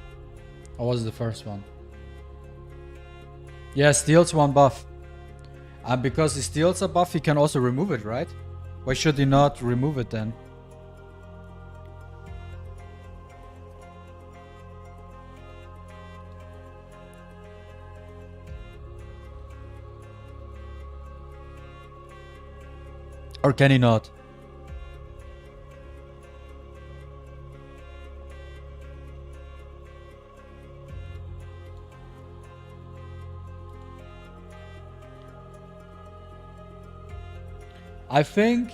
Speaker 1: Or was it the first one? Yeah, steals 1 buff. And because he steals a buff, he can also remove it, right? Why should he not remove it then? Or can he not? I think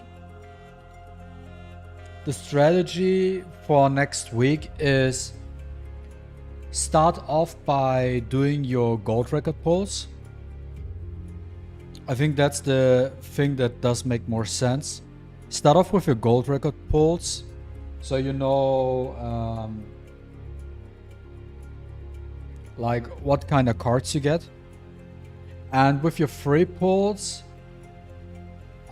Speaker 1: the strategy for next week is start off by doing your gold record pulls. I think that's the thing that does make more sense. Start off with your gold record pulls, so you know like what kind of cards you get. And with your free pulls,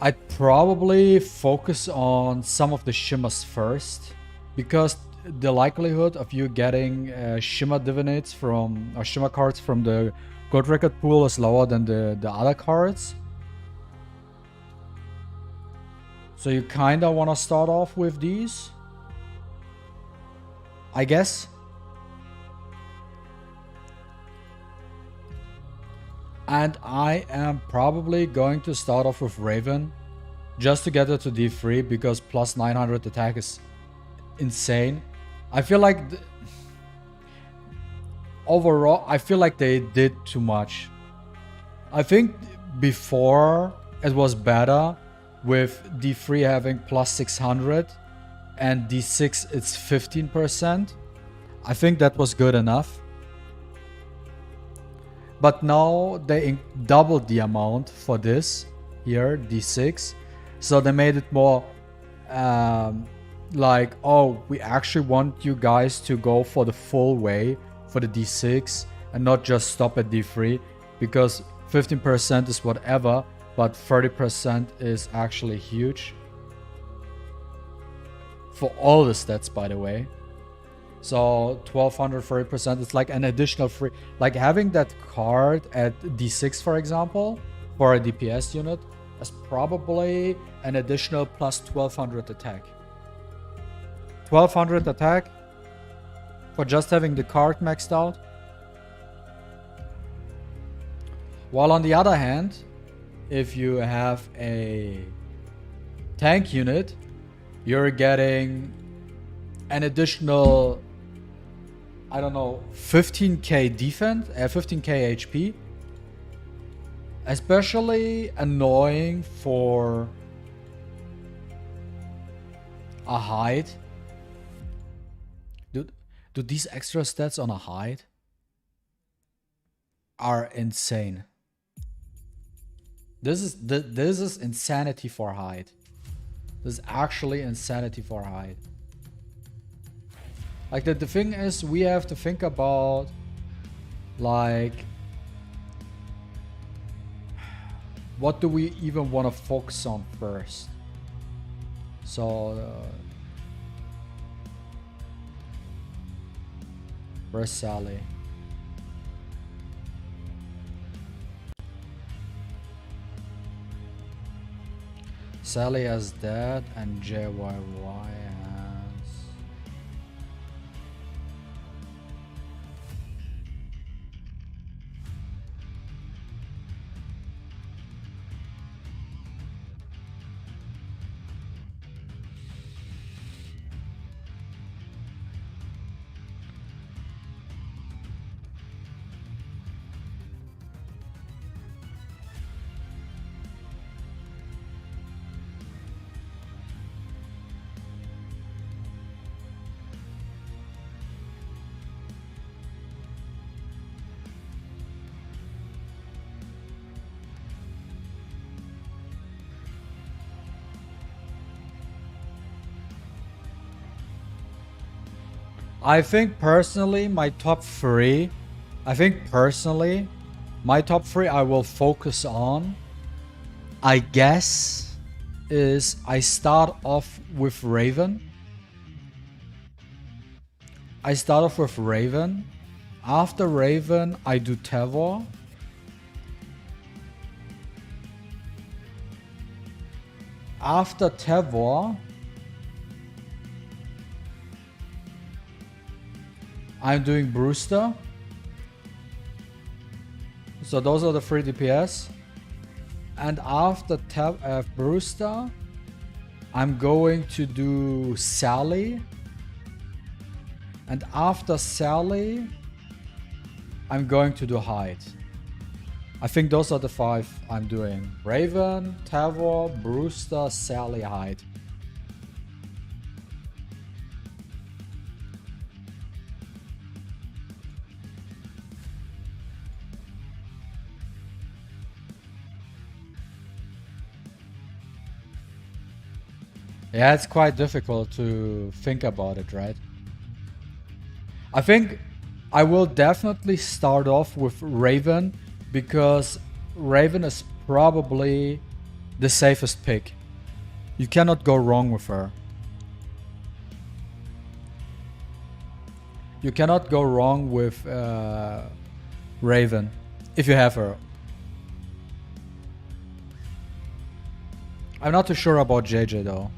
Speaker 1: I'd probably focus on some of the shimmers first, because the likelihood of you getting shimmer divinates from, or shimmer cards from the gold record pool is lower than the other cards. So you kinda wanna start off with these, I guess. And I am probably going to start off with Raven, just to get her to D3, because plus 900 attack is insane. I feel like overall, I feel like they did too much. I think before it was better with D3 having plus 600 and D6 it's 15%. I think that was good enough. But now they doubled the amount for this here, D6. So they made it more like, oh, we actually want you guys to go for the full way for the D6 and not just stop at D3, because 15% is whatever, but 30% is actually huge. For all the stats, by the way. So 1200, 30%, it's like an additional free, like having that card at D6, for example, for a DPS unit, is probably an additional plus 1200 attack. 1200 attack for just having the card maxed out. While on the other hand, if you have a tank unit, you're getting an additional, I don't know, 15k defense, 15k HP. Especially annoying for a hide. Dude, these extra stats on a hide are insane. This is insanity for hide. This is actually insanity for hide. Like the thing is, we have to think about like what do we even want to focus on first? So where's Sally? Sally has that and JYY has... I think personally my top three I will focus on, I guess, is I start off with Raven. After Raven, I do Tevor. After Tevor, I'm doing Brewster. So those are the 3 DPS. And after Brewster, I'm going to do Sally. And after Sally, I'm going to do Hyde. I think those are the 5 I'm doing. Raven, Tavor, Brewster, Sally, Hyde. Yeah, it's quite difficult to think about it, right? I think I will definitely start off with Raven because Raven is probably the safest pick. You cannot go wrong with her. You cannot go wrong with Raven if you have her. I'm not too sure about JJ though.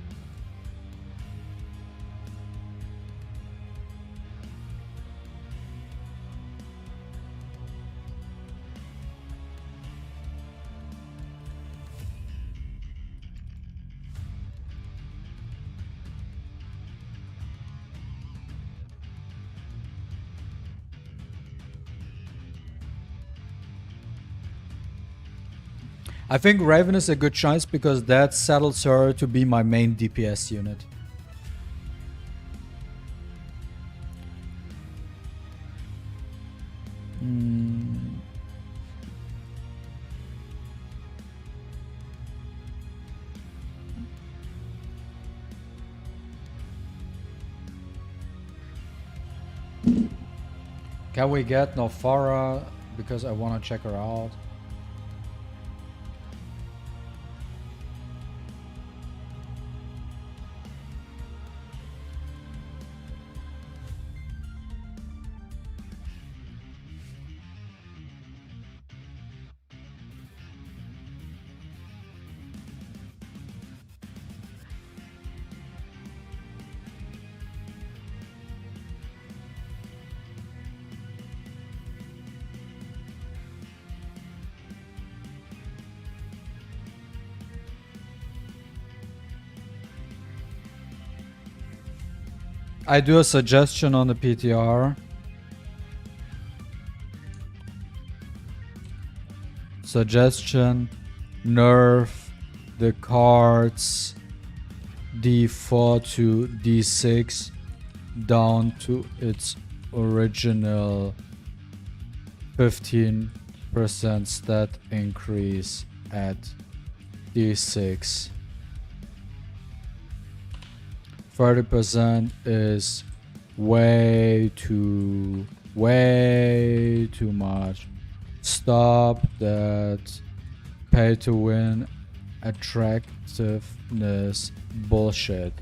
Speaker 1: I think Raven is a good choice because that settles her to be my main DPS unit. Can we get no Farrah because I want to check her out? I do a suggestion on the PTR. Suggestion: nerf the cards D4 to D6 down to its original 15% stat increase at D6. 30% is way too much. Stop that pay to win attractiveness bullshit.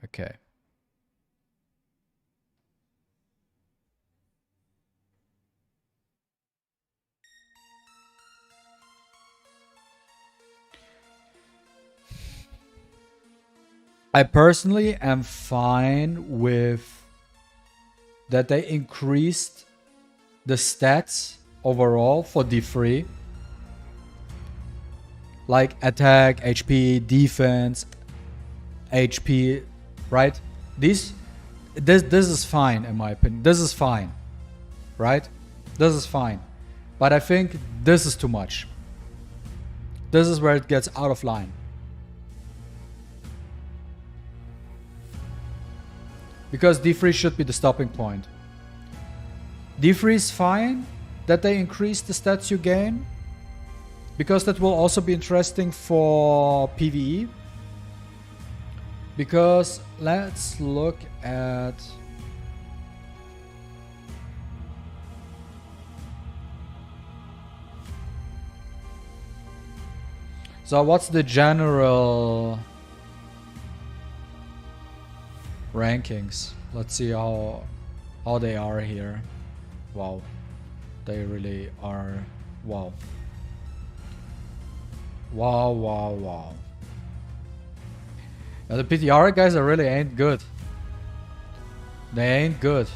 Speaker 1: Okay. I personally am fine with that they increased the stats overall for D3. Like attack, HP, defense, HP, right? This is fine in my opinion. This is fine, right? This is fine. But I think this is too much. This is where it gets out of line. Because D3 should be the stopping point. D3 is fine that they increase the stats you gain, because that will also be interesting for PvE. Because let's look at... So what's the general rankings? Let's see how they are here. Wow, they really are. Wow. Wow. Now, the PTR guys are really ain't good. They ain't good.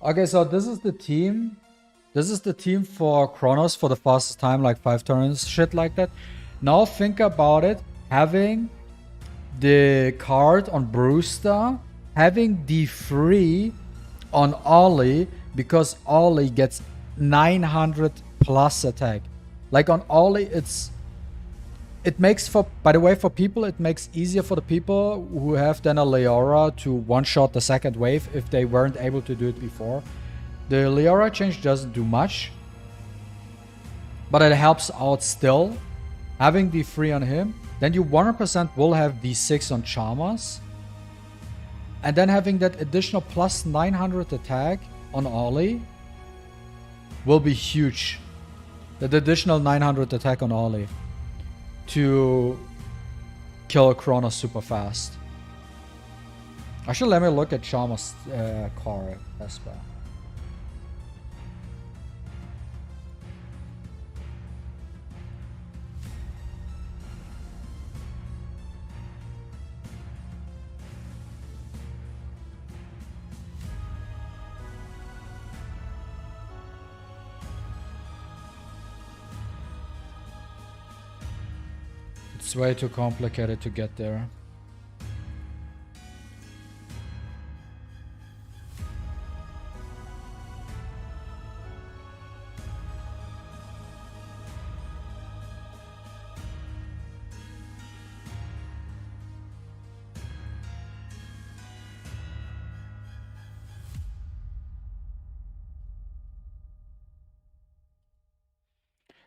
Speaker 1: Okay, so this is the team. This is the team for Kronos for the fastest time, like 5 turns, shit like that. Now think about it, having the card on Brewster, having D3 on Ollie, because Ollie gets 900 plus attack. Like on Ollie, it makes for, by the way, for people, it makes easier for the people who have then a Leora to one-shot the second wave if they weren't able to do it before. The Leora change doesn't do much, but it helps out still. Having D3 on him, then you 100% will have D6 on Chalmers. And then having that additional plus 900 attack on Ollie will be huge. That additional 900 attack on Ollie to kill Kronos super fast. Actually, let me look at Chalmers' card as well. It's way too complicated to get there.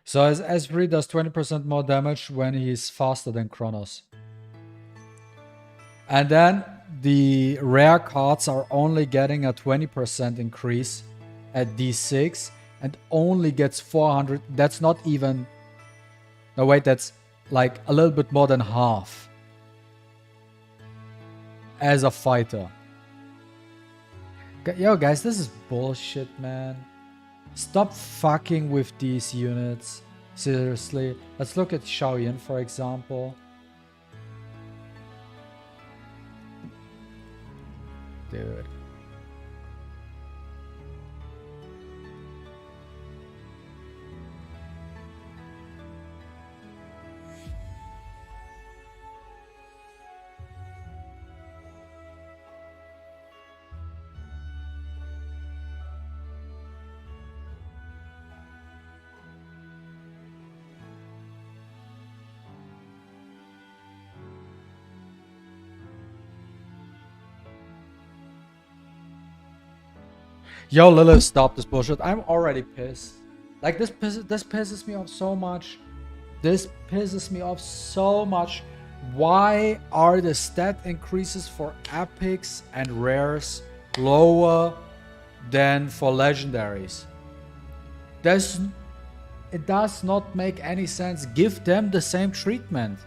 Speaker 1: So his S3 does 20% more damage when he's faster than Kronos. And then the rare cards are only getting a 20% increase at D6 and only gets 400. That's not even... No, wait, that's like a little bit more than half as a fighter. Yo, guys, this is bullshit, man. Stop fucking with these units. Seriously. Let's look at Shaoyin, for example. Dude. Yo, Lilith, stop this bullshit. I'm already pissed. Like, this pisses me off so much. This pisses me off so much. Why are the stat increases for epics and rares lower than for legendaries? It does not make any sense. Give them the same treatment.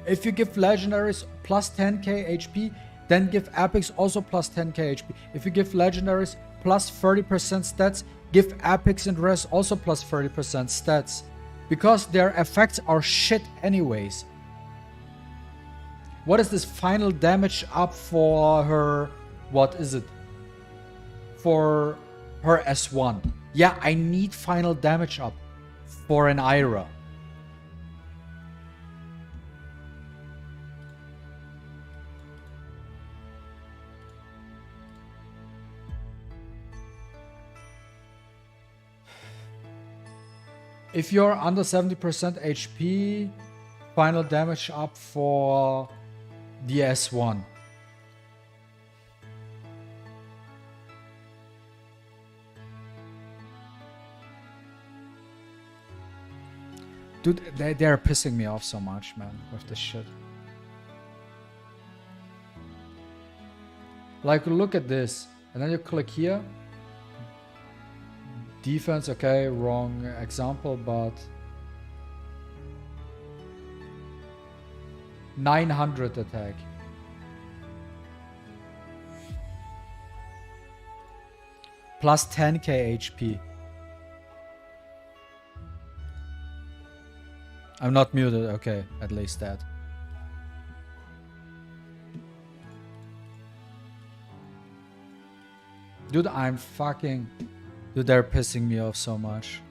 Speaker 1: If you give legendaries plus 10k HP, then give epics also plus 10k HP. If you give legendaries plus 30% stats, give epics and rares also plus 30% stats. Because their effects are shit anyways. What is this final damage up for her? What is it? For her S1. Yeah, I need final damage up for an MaTeIRiA. If you're under 70% HP, final damage up for the S1. Dude, they're pissing me off so much, man, with this shit. Like, look at this. And then you click here. Defense, okay, wrong example, but 900 attack. Plus 10k HP. I'm not muted, okay, at least that. Dude, I'm fucking... Dude, they're pissing me off so much.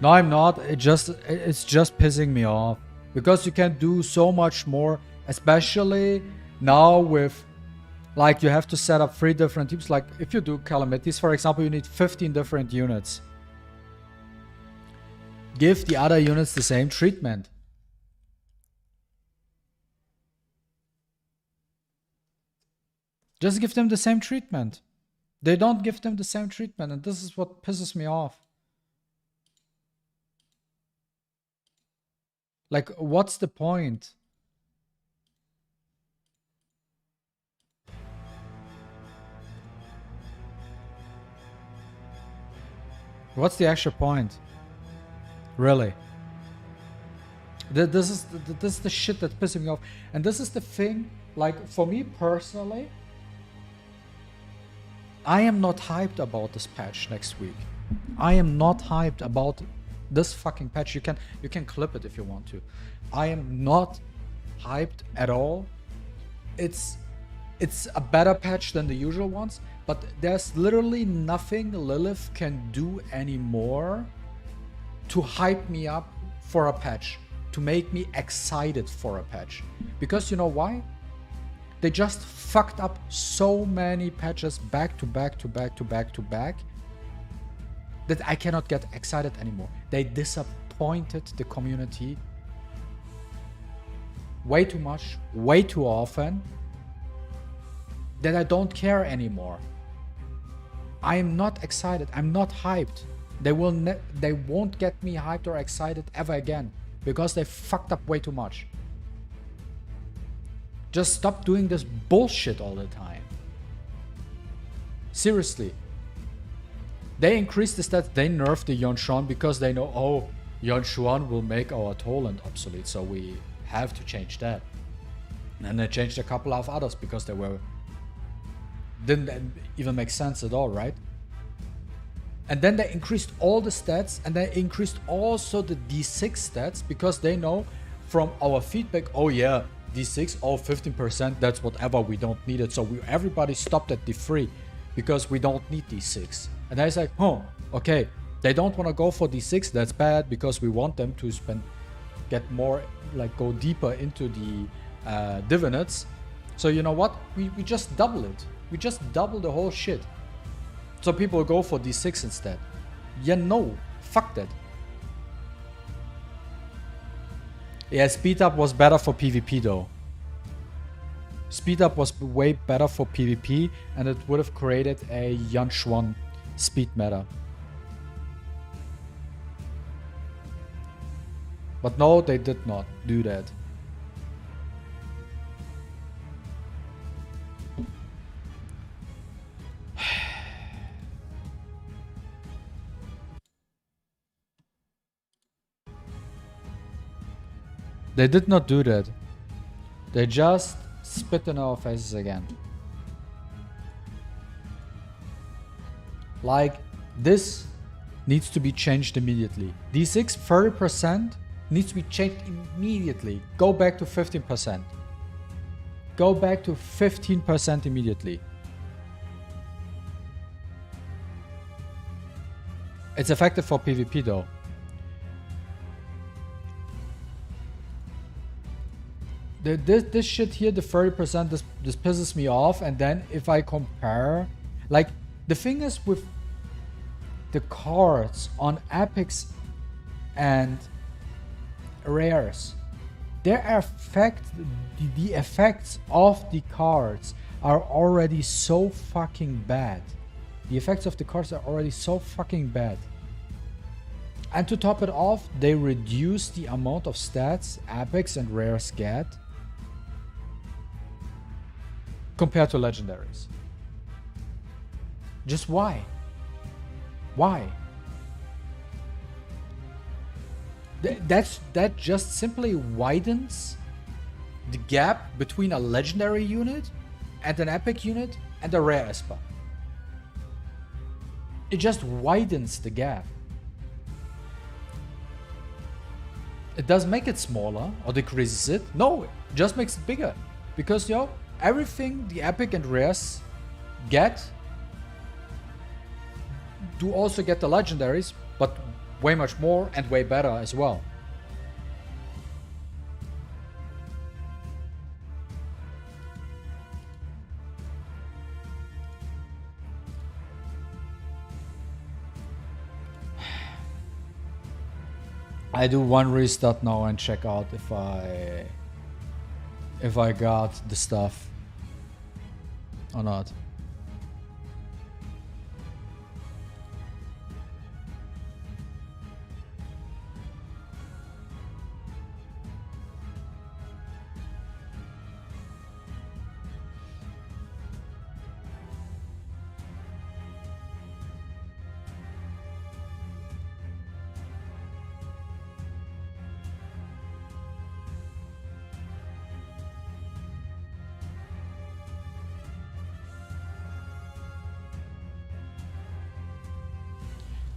Speaker 1: No, I'm not. It's just pissing me off because you can do so much more, especially now with, like, you have to set up 3 different teams. Like if you do calamities, for example, you need 15 different units. Give the other units the same treatment. Just give them the same treatment. They don't give them the same treatment, and this is what pisses me off. Like, what's the point? What's the actual point? Really? This is the shit that's pissing me off. And this is the thing, like, for me personally, I am not hyped about this patch next week. I am not hyped about this fucking patch. You can clip it if you want to. I am not hyped at all. It's it's a better patch than the usual ones, but there's literally nothing Lilith can do anymore to hype me up for a patch, to make me excited for a patch. Because you know why? They just fucked up so many patches back to back to back to back to back that I cannot get excited anymore. They disappointed the community way too much, way too often, that I don't care anymore. I am not excited. I'm not hyped. They won't get me hyped or excited ever again because they fucked up way too much. Just stop doing this bullshit all the time. Seriously. They increased the stats. They nerfed the Yunshuan because they know, oh, Yunshuan will make our Toland obsolete, so we have to change that. And they changed a couple of others because they didn't even make sense at all, right? And then they increased all the stats, and they increased also the D6 stats because they know from our feedback, oh yeah, D6, oh 15%, that's whatever, we don't need it. So everybody stopped at D3 because we don't need D6. And I was like, oh, okay, they don't want to go for D6, that's bad because we want them to get more, like go deeper into the divinates. So you know what, we just double it. We just double the whole shit. So people go for D6 instead. Yeah, no, fuck that. Yeah, speed up was better for PvP though. Speed up was way better for PvP, and it would have created a Yunshuan speed meta. But no, they did not do that. They did not do that. They just spit in our faces again. Like, this needs to be changed immediately. D6 30% needs to be changed immediately. Go back to 15%. Go back to 15% immediately. It's effective for PvP though. This shit here, the 30%, this pisses me off. And then if I compare, like, the thing is with the cards on epics and rares, the effects of the cards are already so fucking bad. The effects of the cards are already so fucking bad. And to top it off, they reduce the amount of stats epics and rares get compared to legendaries. Just why? Why? That just simply widens the gap between a legendary unit and an epic unit and a rare esper. It just widens the gap. It doesn't make it smaller or decreases it. No, it just makes it bigger. Because, yo, everything the epic and rares get do also get the legendaries, but way much more and way better as well. I do one restart now and check out if I got the stuff or not.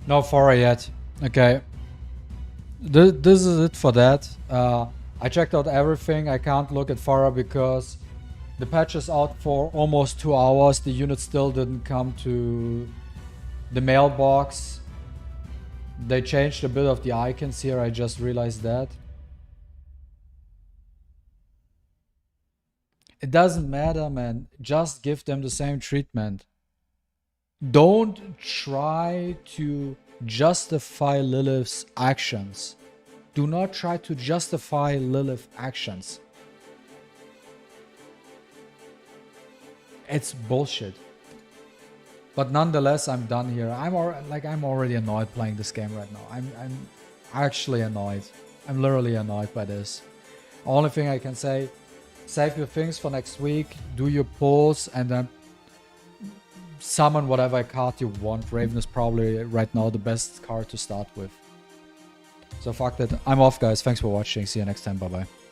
Speaker 1: No Farrah yet. Okay. This is it for that. I checked out everything. I can't look at Farrah because The patch is out for almost 2 hours. The unit still didn't come to the mailbox. They changed a bit of the icons here. I just realized that. It doesn't matter, man. Just give them the same treatment. Don't try to justify Lilith's actions. Do not try to justify Lilith's actions. It's bullshit. But nonetheless, I'm done here. I'm already annoyed playing this game right now. I'm actually annoyed. I'm literally annoyed by this. Only thing I can say, save your things for next week, do your pulls, and then summon whatever card you want. Raven is probably right now the best card to start with. So fuck that. I'm off, guys. Thanks for watching. See you next time. Bye bye.